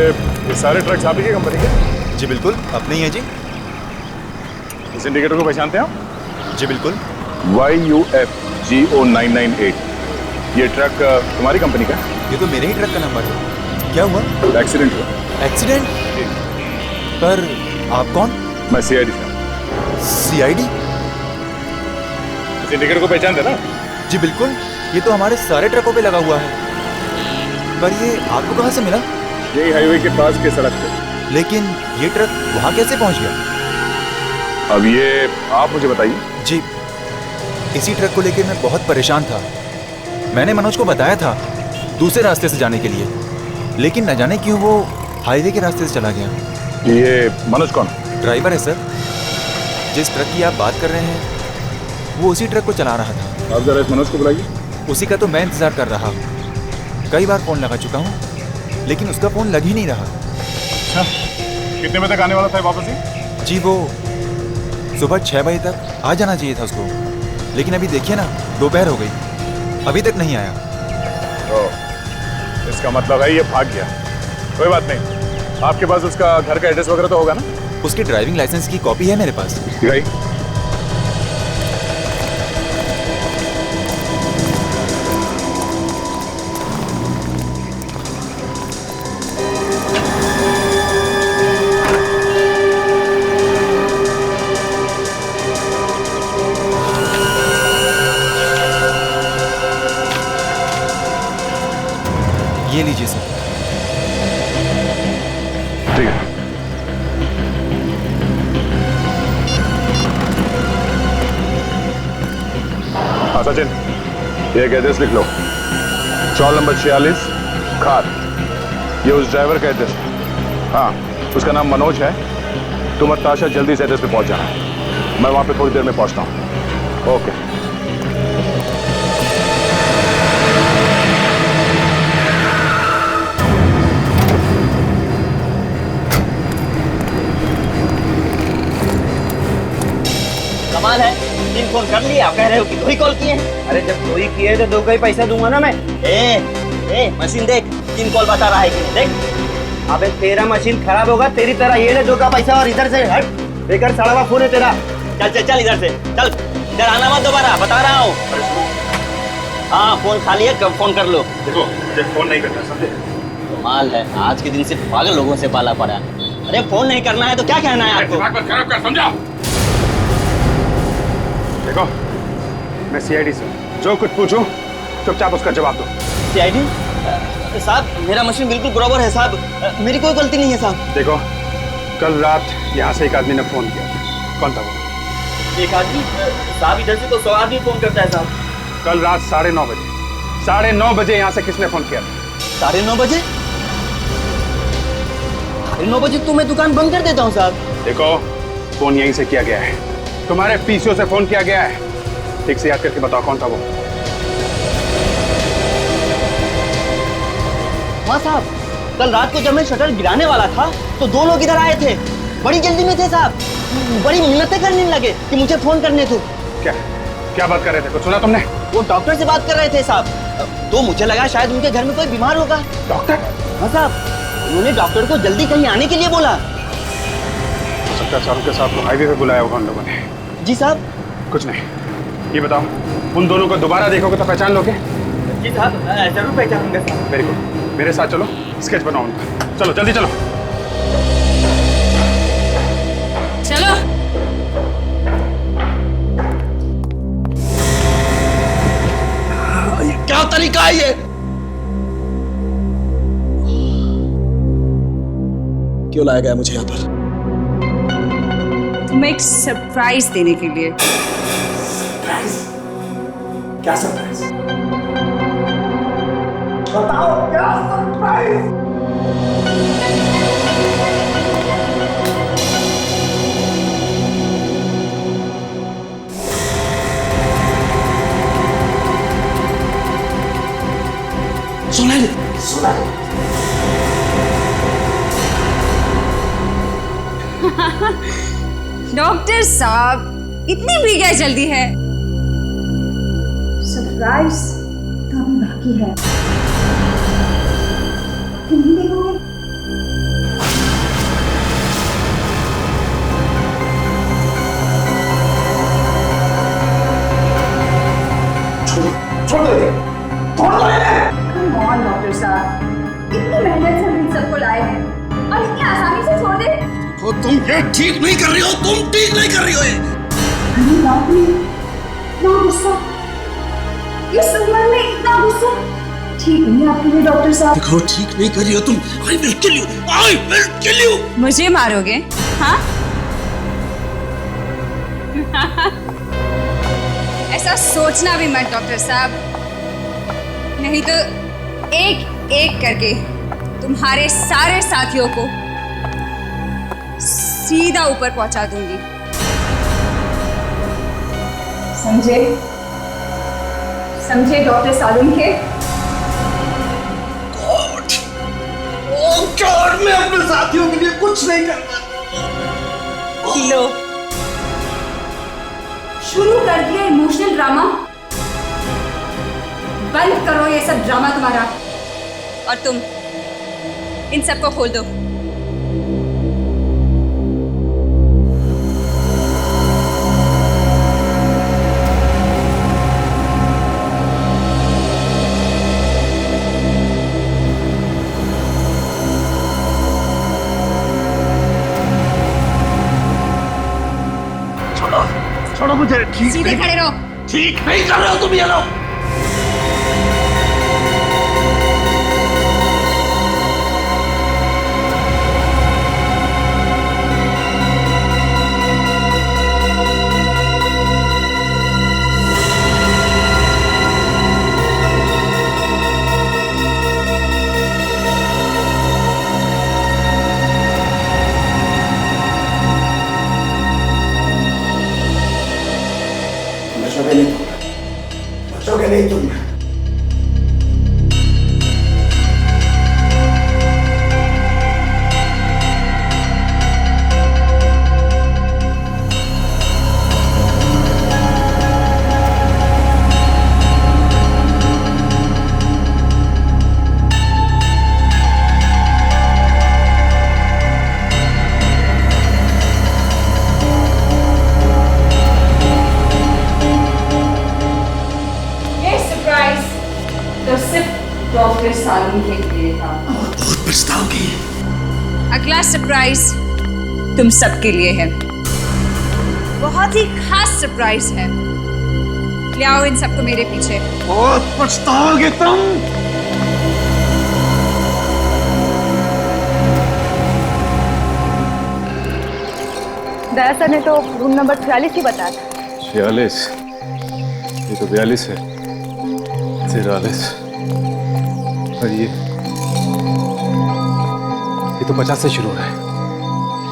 सारे ट्रक्स आप ही की कंपनी के? जी बिल्कुल, अपने ही है जी। इस इंडिकेटर को पहचानते हैं आप? जी बिल्कुल। YUFGO998, ये ट्रक तुम्हारी कंपनी का? ये तो मेरे ही ट्रक का नंबर है। क्या हुआ? एक्सीडेंट हुआ। एक्सीडेंट? पर आप कौन? मैं CID से। CID? इस इंडिकेटर को पहचानते ना? जी बिल्कुल, ये तो हमारे सारे ट्रकों पे लगा हुआ है। पर ये आपको कहाँ से मिला? यही हाईवे के पास के सड़क पे। लेकिन ये ट्रक वहाँ कैसे पहुँच गया? अब ये आप मुझे बताइए। जी, इसी ट्रक को लेकर मैं बहुत परेशान था। मैंने मनोज को बताया था दूसरे रास्ते से जाने के लिए, लेकिन न जाने क्यों वो हाईवे के रास्ते से चला गया। ये मनोज कौन? ड्राइवर है सर। जिस ट्रक की आप बात कर रहे हैं वो उसी ट्रक को चला रहा था। आप जरा इस मनोज को बुलाइए। उसी का तो मैं इंतजार कर रहा हूँ। कई बार फोन लगा चुका हूँ लेकिन उसका फोन लग ही नहीं रहा। अच्छा, कितने बजे तक आने वाला था वापसी? जी वो सुबह 6 बजे तक आ जाना चाहिए था उसको, लेकिन अभी देखिए ना, दोपहर हो गई, अभी तक नहीं आया। इसका मतलब है ये भाग गया। कोई बात नहीं, आपके पास उसका घर का एड्रेस वगैरह तो होगा ना? उसकी ड्राइविंग लाइसेंस की कॉपी है मेरे पास। दिखाइए। ये लीजिए सर। ठीक है। हाँ सचिन, ये एक एड्रेस लिख लो। चौल नंबर 46 खार। ये उस ड्राइवर का एड्रेस है। हाँ, उसका नाम मनोज है। तुम और ताशा जल्दी से एड्रेस पे पहुंच जाना। मैं वहां पे थोड़ी देर में पहुंचता हूँ। ओके। कमाल है, 3 फोन कर लिए, आप कह रहे हो कि 2 ही कॉल किए हैं। अरे जब 2 ही किए तो 2 का ही पैसा दूंगा ना मैं। ए मशीन देख, 3 कॉल बता रहा है कि नहीं, देख। अबे तेरा मशीन खराब होगा, तेरी तरह ये ले 2 का पैसा और इधर से हट, बेकार सड़ा हुआ फोन है तेरा। चल चल चल इधर से, चल इधर आना मत दोबारा, बता रहा हूँ। हाँ फोन खाली है, कब फोन कर लो। देखो मुझे फोन नहीं करना, समझे? कमाल है, आज के दिन से पागल लोगों से पाला पड़ा है। अरे फोन नहीं करना है तो क्या कहना है आपको? दिमाग मत खराब कर, समझा? देखो मैं सीआईडी से हूं, जो कुछ पूछूं चुपचाप उसका जवाब दो। सीआईडी? साहब मेरा मशीन बिल्कुल बराबर है साहब, मेरी कोई गलती नहीं है साहब। देखो कल रात यहाँ से एक आदमी ने फोन किया था, कौन था वो? एक आदमी? साहब इधर से तो 100 आदमी फोन करता है साहब। कल रात 9:30 बजे यहाँ से किसने फोन किया था? 9:30 बजे? 9 बजे तो मैं दुकान बंद कर देता हूँ साहब। देखो फोन यहीं से किया गया है, तुम्हारे पीसीओ से फोन किया गया है। ठीक से याद करके बताओ कौन था वो? हाँ साहब, कल रात को जब मैं शटर गिराने वाला था तो 2 लोग इधर आए थे, बड़ी जल्दी में थे साहब, बड़ी मिन्नतें करने लगे कि मुझे फोन करने दो। क्या बात कर रहे थे, कुछ सुना तुमने? वो डॉक्टर से बात कर रहे थे साहब, तो मुझे लगा शायद उनके घर में कोई बीमार होगा। डॉक्टर? हाँ साहब, उन्होंने डॉक्टर को जल्दी कहीं आने के लिए बोला। सबका साहब के साथ हाईवे पे बुलाया होगा उन लोगों ने। जी साहब। कुछ नहीं, ये बताओ उन दोनों को दोबारा देखोगे तो पहचान लोगे? जी साहब जरूर पहचानूंगा साहब। वेरी गुड, मेरे साथ चलो, स्केच बनाओ उनका। चलो जल्दी चलो। चलो क्या तरीका है ये? क्यों लाया गया मुझे यहाँ पर? तुम्हें एक सरप्राइज देने के लिए। सरप्राइज? क्या सरप्राइज? बताओ क्या सरप्राइज? सुना डॉक्टर साहब इतनी भी क्या जल्दी है? सरप्राइज तो अभी बाकी है। तुम भी देखोगे? छोड़ दे, छोड़ दो इन्हें। Come on, डॉक्टर साहब, इतनी मेहनत से हम इन सबको लाए हैं और इतनी आसानी से छोड़ दे? तो तुम ये ठीक नहीं कर रही हो, तुम ठीक नहीं कर रही हो ये। अरे बाप रे, इतना गुस्सा, इस उम्र में इतना गुस्सा ठीक नहीं आपके लिए डॉक्टर साहब। देखो ठीक नहीं कर रही हो तुम। I will kill you, I will kill you। मुझे मारोगे? हाँ? ऐसा सोचना भी मत डॉक्टर साहब, नहीं तो एक एक करके तुम्हारे सारे साथियों को सीधा ऊपर पहुंचा दूंगी। समझे? समझे डॉक्टर सालुंखे? गॉड, मैं अपने साथियों के लिए कुछ नहीं करता। लो, शुरू कर दिया इमोशनल ड्रामा। बंद करो ये सब ड्रामा तुम्हारा, और तुम इन सबको खोल दो। छोड़ो मुझे। ठीक सीधे खड़े रहो। ठीक नहीं कर रहे हो तुम ये लोग। सालों के लिए था। बहुत पछताओगे। अगला सरप्राइज तुम सबके लिए है, बहुत ही खास सरप्राइज है। ले आओ इन सबको मेरे पीछे। बहुत पछताओगे तुम। दया सर ने तो रूम नंबर 46 ही बताया था। 46? ये तो 42 है। 43 और ये तो 50 से शुरू हो रहा है।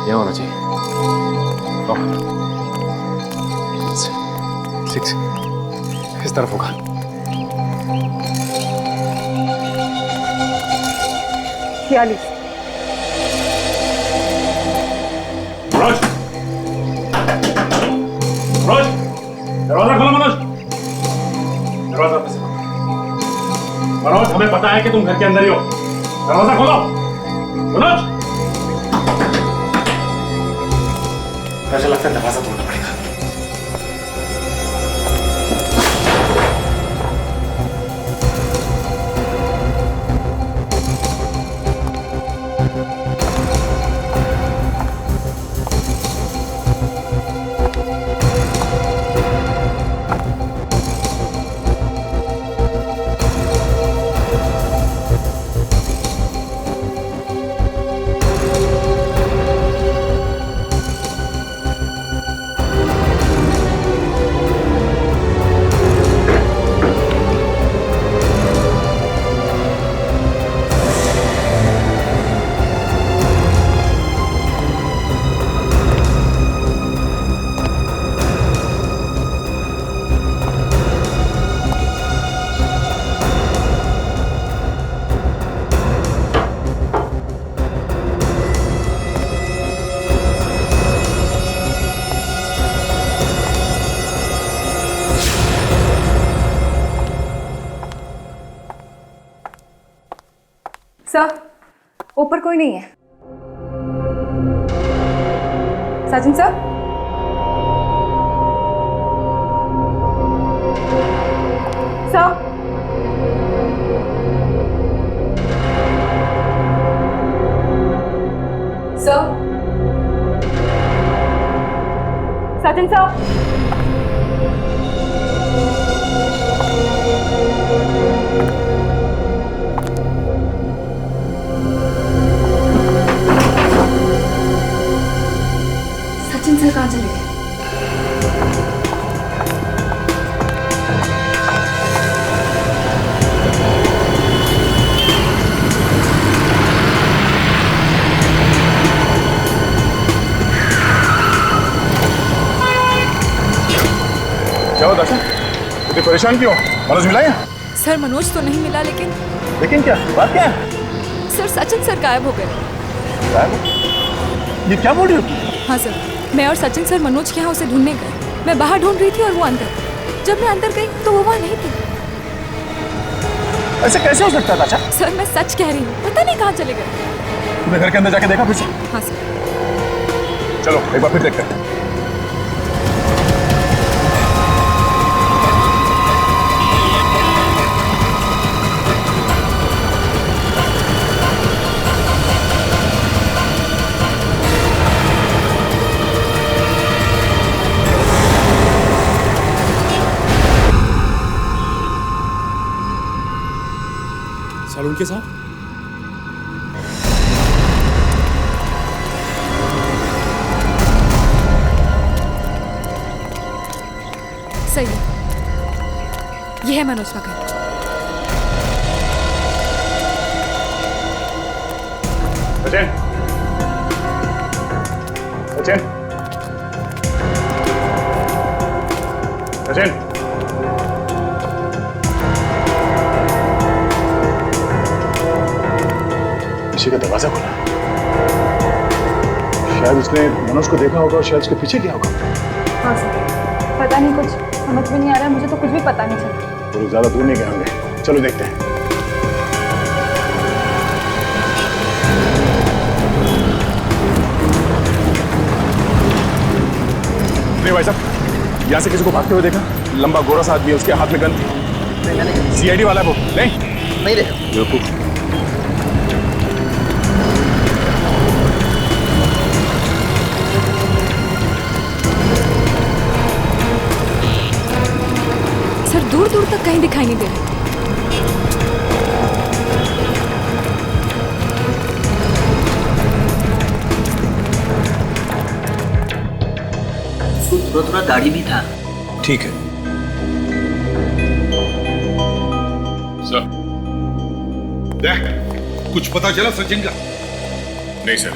ये होना चाहिए। ओह, 6 किस तरफ होगा? मनोज, मनोज, दरवाजा खोलो मनोज। दरवाजा कैसे खोलो? मनोज, हमें पता है कि तुम घर के अंदर ही हो। दरवाजा खोलो मनोज। मुझे लगता है दरवाजा तोड़ना पड़ेगा। सर, ऊपर कोई नहीं है। Sachin sir, sir, sir, Sachin sir, Sachin sir कहाँ चले गए? क्या हुआ दाशा? इतने परेशान क्यों? मनोज मिला है? सर मनोज तो नहीं मिला, लेकिन क्या बात क्या है? सर सचिन सर गायब हो गए। ये क्या बोल रही हो? हाँ सर, मैं और सचिन सर मनोज के यहाँ उसे ढूंढने गए। मैं बाहर ढूंढ रही थी और वो अंदर। जब मैं अंदर गई तो वो वहाँ नहीं थी। ऐसे कैसे हो सकता है दाशा? सर मैं सच कह रही हूँ, पता नहीं कहाँ चले गए। तुमने घर के अंदर जाके देखा फिर से? हाँ सर। चलो एक बार फिर देखते हैं। सालुंखे साहब, सही है, ये है मनोज का घर। सचिन, सचिन, सचिन, किसी का दरवाजा खोला। शायद उसने मनोज को देखा होगा और शायद उसके पीछे गया होगा। हाँ सर, पता नहीं, कुछ समझ में नहीं आ रहा है। मुझे तो कुछ भी पता नहीं चला। वो लोग ज्यादा दूर नहीं गए होंगे। चलो देखते हैं। नहीं भाई साहब, यहाँ से किसी को भागते हुए देखा? लंबा गोरा सा आदमी है, उसके हाथ में गन थी। सीआईडी वाला है वो। नहीं नहीं देखा। बेवकूफ, तक कहीं दिखाई नहीं दे रहा। थोड़ा दाढ़ी भी था। ठीक है सर। देख, कुछ पता चला सचिन का? नहीं सर,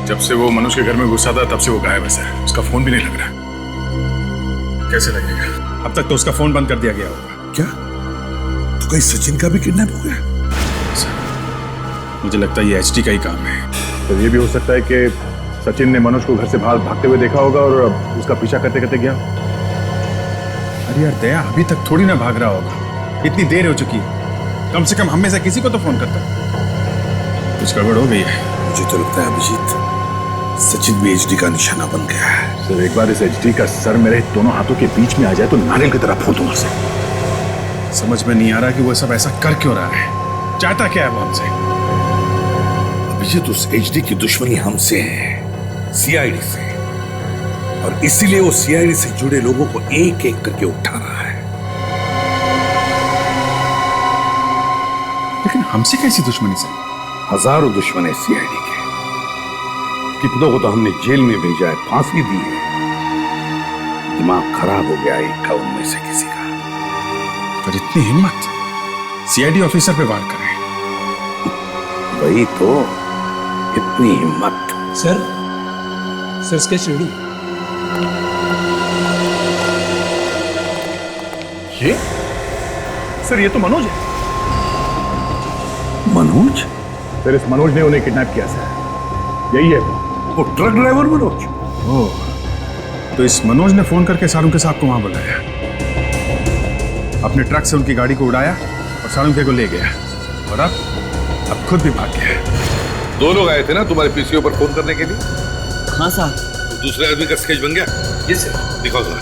जब से वो मनोज के घर में घुसा था तब से वो गायब है सर। उसका फोन भी नहीं लग रहा। कैसे लगेगा? अब तक तो उसका फोन बंद कर दिया गया होगा। क्या? तो कहीं सचिन का भी किडनैप हो गया? सर, मुझे लगता है ये एचडी का ही काम है। तो ये भी हो सकता है कि सचिन ने मनोज को घर से बाहर भागते हुए देखा होगा और उसका पीछा करते करते गया। अरे यार दया अभी तक थोड़ी ना भाग रहा होगा, इतनी देर हो चुकी है। कम से कम हम में से किसी को तो फोन करता। कुछ गड़बड़ हो गई है। मुझे तो लगता है अभिजीत, सचिन भी एचडी का निशाना बन गया है। सर एक बार इस एचडी का सर मेरे दोनों हाथों के बीच में आ जाए तो नारियल की तरह फोड़ दूंगा उसे। समझ में नहीं आ रहा कि वो सब ऐसा कर क्यों रहा है, चाहता क्या है वो हमसे। अभिजीत, उस एचडी की दुश्मनी हमसे है, सीआईडी से, और इसीलिए वो सीआईडी से जुड़े लोगों को एक एक करके उठा रहा है। लेकिन हमसे कैसी दुश्मनी से? हजारों दुश्मन है सीआईडी के। कितनों को तो हमने जेल में भेजा है, फांसी दी है। दिमाग खराब हो गया एक का उनमें से किसी का। पर इतनी हिम्मत सीआईडी ऑफिसर पे वार करे? वही तो, इतनी हिम्मत। Sir sketch ready. ये सर, ये तो मनोज है। मनोज? सर इस मनोज ने उन्हें किडनैप किया सर। यही है वो ट्रक ड्राइवर मनोज। ओह, तो इस मनोज ने फोन करके सारुंके साहब को वहां बुलाया, अपने ट्रक से उनकी गाड़ी को उड़ाया और सारुंके को ले गया, और अब खुद भी भाग गया। दोनों आए थे ना तुम्हारे पीसीओ पर फोन करने के लिए? हाँ साहब। तो दूसरे आदमी का स्केच बन गया? Yes sir. दिखाओ जरा।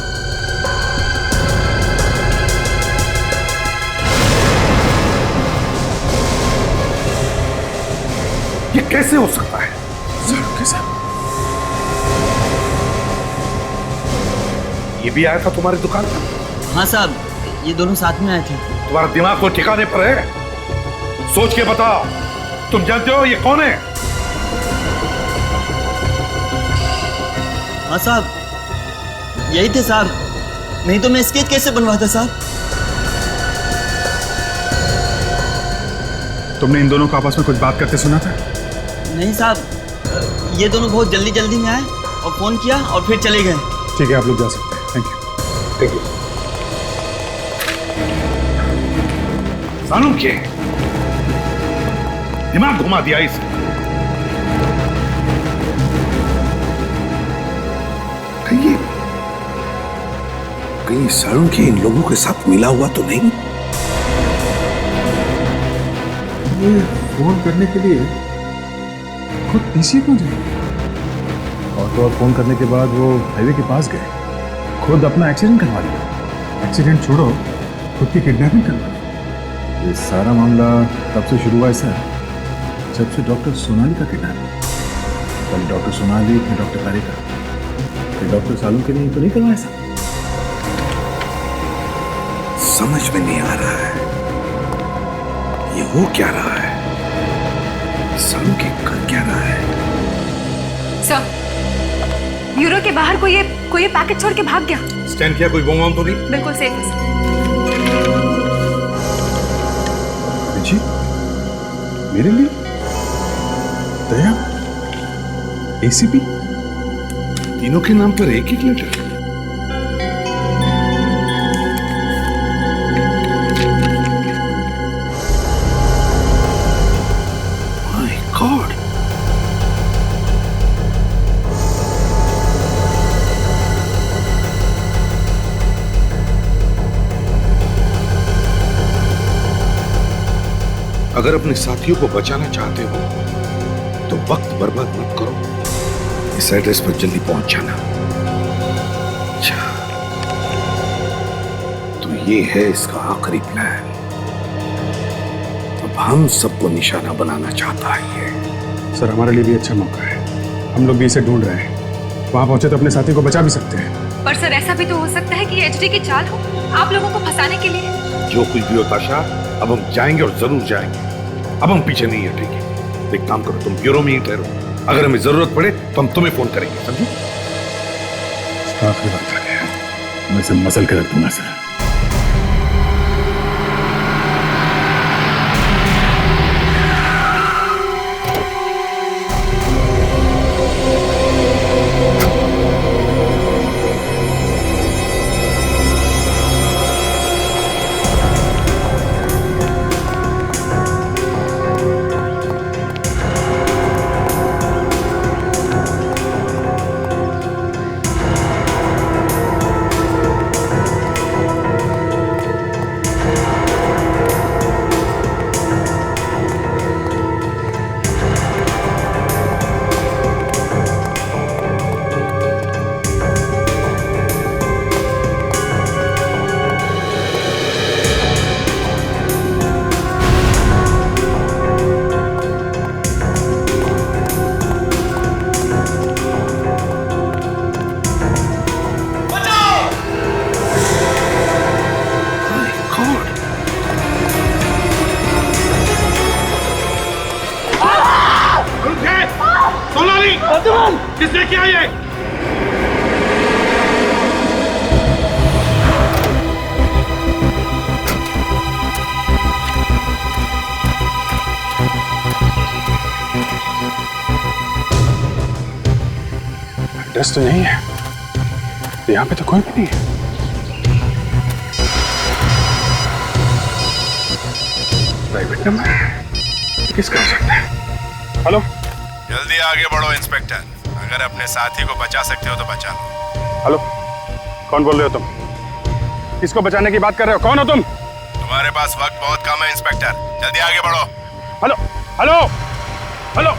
ये कैसे हो सकता है? सारुंके साहब, ये भी आया था तुम्हारी दुकान पर? हाँ साहब, ये दोनों साथ में आए थे। तुम्हारा दिमाग को ठिकाने पर है? सोच के बताओ, तुम जानते हो ये कौन है? हाँ साहब, यही थे साहब, नहीं तो मैं स्केच कैसे बनवाता साहब? तुमने इन दोनों को आपस में कुछ बात करते सुना था? नहीं साहब, ये दोनों बहुत जल्दी जल्दी में आए और फोन किया और फिर चले गए। ठीक है, आप लोग जा सकते हैं। Thank you. Thank you. सारुंके, दिमाग घुमा दिया इसे। कहीं सारुंके इन लोगों के साथ मिला हुआ तो नहीं? ये फोन करने के लिए खुद पीसी क्यों जाए? और तो और फोन करने के बाद वो हाईवे के पास गए, खुद अपना एक्सीडेंट करवा लिया। एक्सीडेंट छोड़ो, खुद की किडनैपिंग करवा ली। ये सारा मामला तब से शुरू हुआ है सर, जब से डॉक्टर सोनाली का किडनैप। पहले डॉक्टर सोनाली, फिर डॉक्टर तारिका, फिर डॉक्टर सालुंके ने तो नहीं करवाया सर। समझ में नहीं आ रहा है ये हो क्या रहा है, सारुंके कर क्या रहा है। सर, ब्यूरो के बाहर कोई ये पैकेट छोड़ के भाग गया। स्टैंड किया? कोई बम तो नहीं? बिल्कुल सेफ है सर। जी, मेरे लिए दया, एसीपी, तीनों के नाम पर एक एक लेटर। माय गॉड, अगर अपने साथियों को बचाना चाहते हो तो वक्त बर्बाद मत करो, इस एड्रेस पर जल्दी पहुंच जाना। अच्छा, तो ये है इसका आखिरी प्लान। अब हम सबको निशाना बनाना चाहता है ये। सर, हमारे लिए भी अच्छा मौका है। हम लोग भी इसे ढूंढ रहे हैं। वहां पहुंचे तो अपने साथी को बचा भी सकते हैं। पर सर ऐसा भी तो हो सकता है कि एचडी की चाल हो आप लोगों को फंसाने के लिए। जो कुछ भी हो ताशा, अब हम जाएंगे और जरूर जाएंगे। अब हम पीछे नहीं हटेंगे। एक काम करो, तुम ब्यूरो में ही ठहरो, अगर हमें जरूरत पड़े तो हम तुम्हें फोन करेंगे, समझी? आखिरी बात आ गया, मैं इसे मसल के रख दूंगा सर। किसने किया ये? एड्रेस तो नहीं है, यहाँ पे तो कोई भी नहीं है। प्राइवेट नंबर किसका हो सकता है? हेलो, जल्दी आगे बढ़ो इंस्पेक्टर, अगर अपने साथी को बचा सकते हो तो बचा लो। हेलो, कौन बोल रहे हो तुम? किसको बचाने की बात कर रहे हो? कौन हो तुम? तुम्हारे पास वक्त बहुत कम है इंस्पेक्टर, जल्दी आगे बढ़ो। हेलो हेलो हेलो,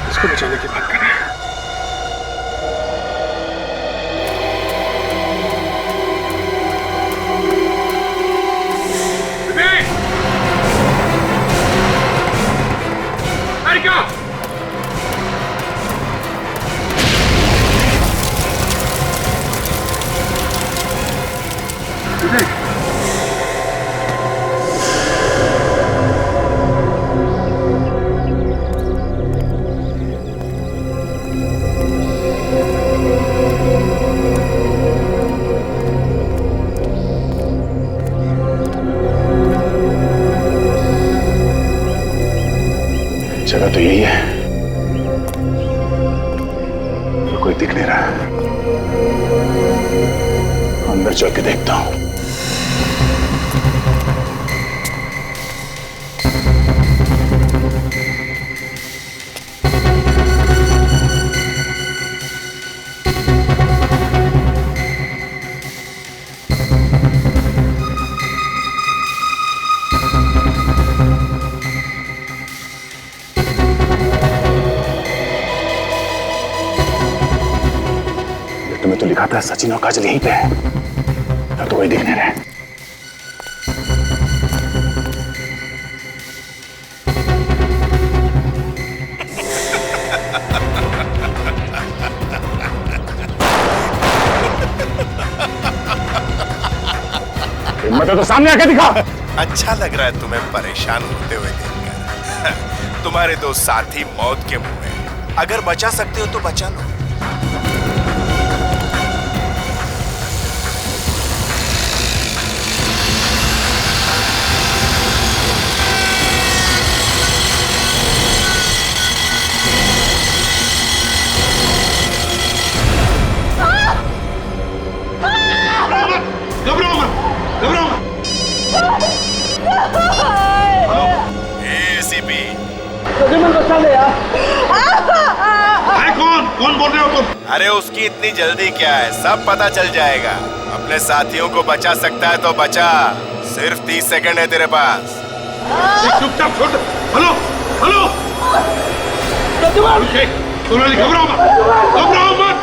किसको बचाने की बात कर रहे हैं? जगह तो यही है, तो कोई दिख नहीं रहा। अंदर चल के देखता हूं। तुम्हें तो लिखा था सचिन और काजल यहीं पे है, तो कोई दिख नहीं रहा है। हिम्मत है तो सामने आके दिखा। अच्छा लग रहा है तुम्हें परेशान होते हुए देखकर। तुम्हारे दो साथी मौत के मुंह में, अगर बचा सकते हो तो बचा लो। कौन बोल रहे हो तुम? अरे उसकी इतनी जल्दी क्या है, सब पता चल जाएगा। अपने साथियों को बचा सकता है तो बचा, सिर्फ 30 सेकंड है तेरे पास। चुपचाप छोड़। हेलो हेलो, घबराओ मत, घबराओ मत।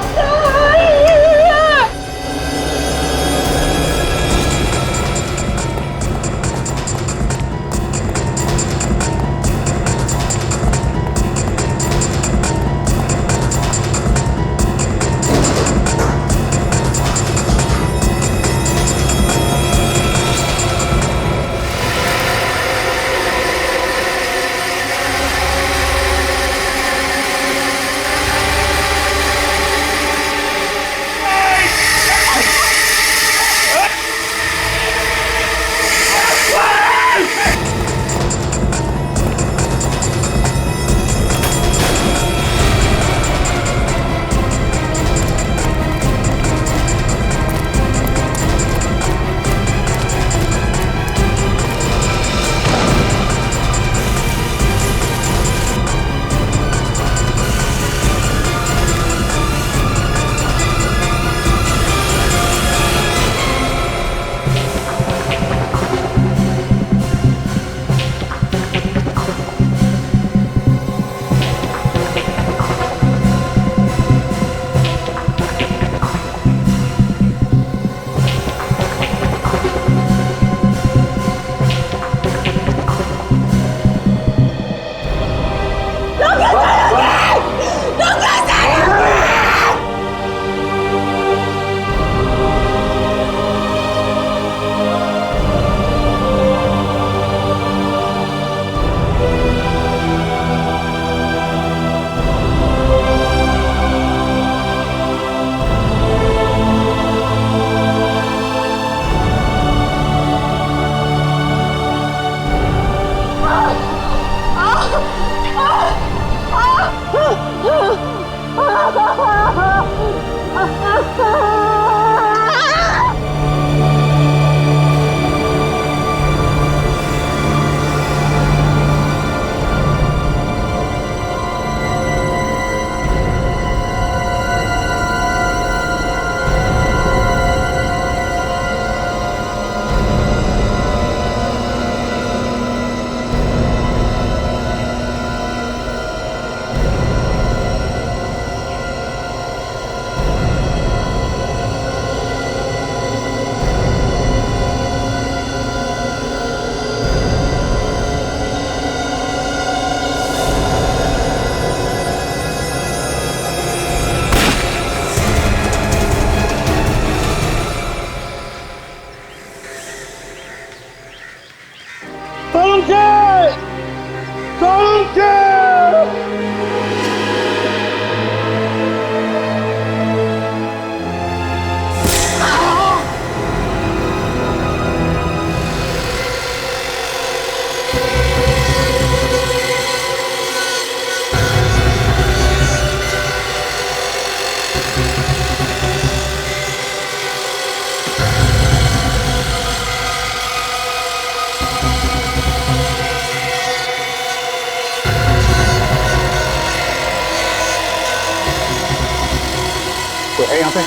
तो है यहाँ पे?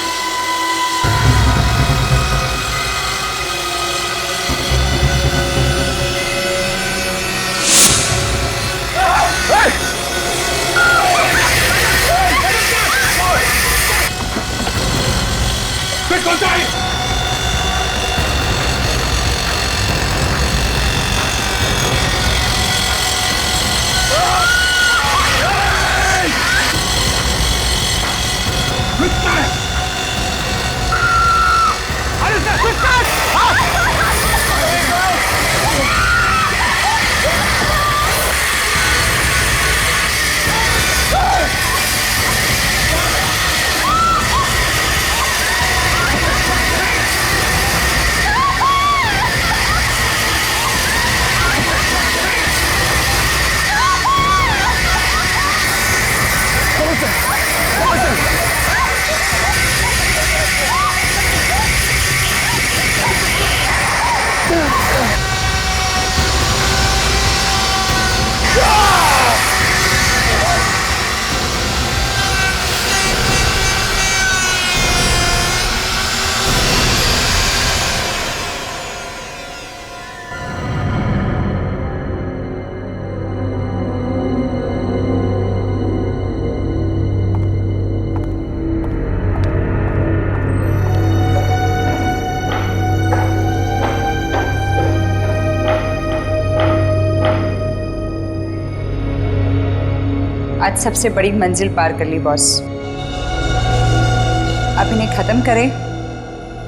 आज सबसे बड़ी मंजिल पार कर ली बॉस। अब इन्हें खत्म करें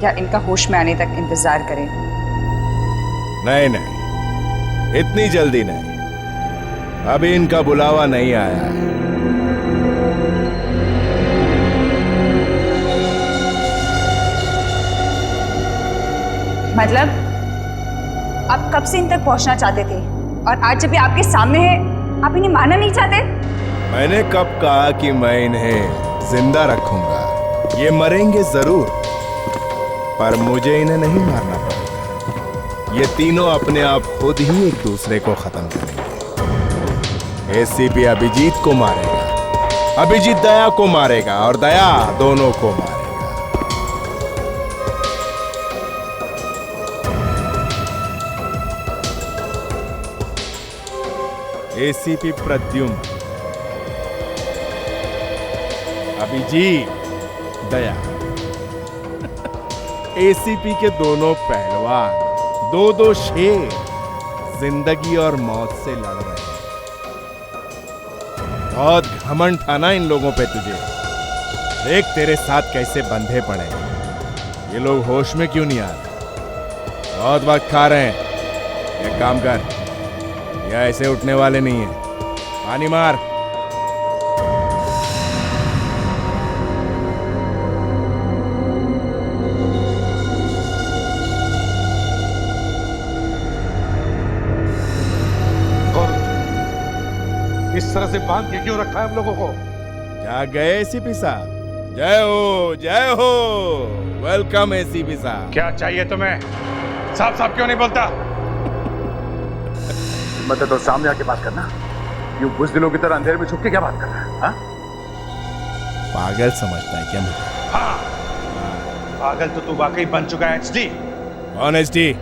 या इनका होश में आने तक इंतजार करें? नहीं नहीं, इतनी जल्दी नहीं। अभी इनका बुलावा नहीं आया है। मतलब आप कब से इन तक पहुंचना चाहते थे और आज जब ये आपके सामने है आप इन्हें मारना नहीं चाहते? मैंने कब कहा कि मैं इन्हें जिंदा रखूंगा? ये मरेंगे जरूर, पर मुझे इन्हें नहीं मारना पड़ेगा। ये तीनों अपने आप खुद ही एक दूसरे को खत्म करेंगे। एसीपी अभिजीत को मारेगा, अभिजीत दया को मारेगा और दया दोनों को मारेगा। एसीपी प्रद्युम्न, अभिजीत, दया, एसीपी के दोनों पहलवान, दो शेर जिंदगी और मौत से लड़ रहे हैं। बहुत घमंड था ना इन लोगों पे तुझे। देख तेरे साथ कैसे बंधे पड़े। ये लोग होश में क्यों नहीं आ रहे? बहुत वक्त खा रहे हैं। एक काम कर, ये ऐसे उठने वाले नहीं है। पानी मार। इस तरह से बांध के क्यों रखा है हम लोगों को? आ गए एसीपी साहब। जय हो, वेलकम एसीपी साहब। क्या चाहिए तुम्हें? साफ साफ क्यों नहीं बोलता? मतलब तो सामने आके बात करना, यूं बुज़दिलों की तरह अंधेरे में छुप के क्या बात कर रहा है? हाँ? पागल समझता है क्या मुझे? हाँ, पागल तो तू वाकई बन चुका है एचडी। कौन एचडी?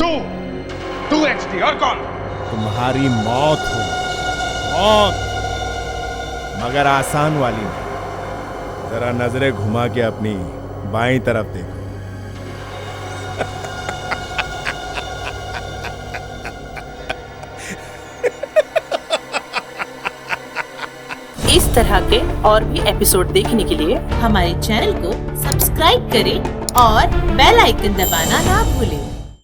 तू एचडी, और कौन? तुम्हारी मौत हो, मौत, मगर आसान वाली नहीं। जरा नजरें घुमा के अपनी बाईं तरफ देखो। इस तरह के और भी एपिसोड देखने के लिए हमारे चैनल को सब्सक्राइब करें और बेल आइकन दबाना ना भूलें।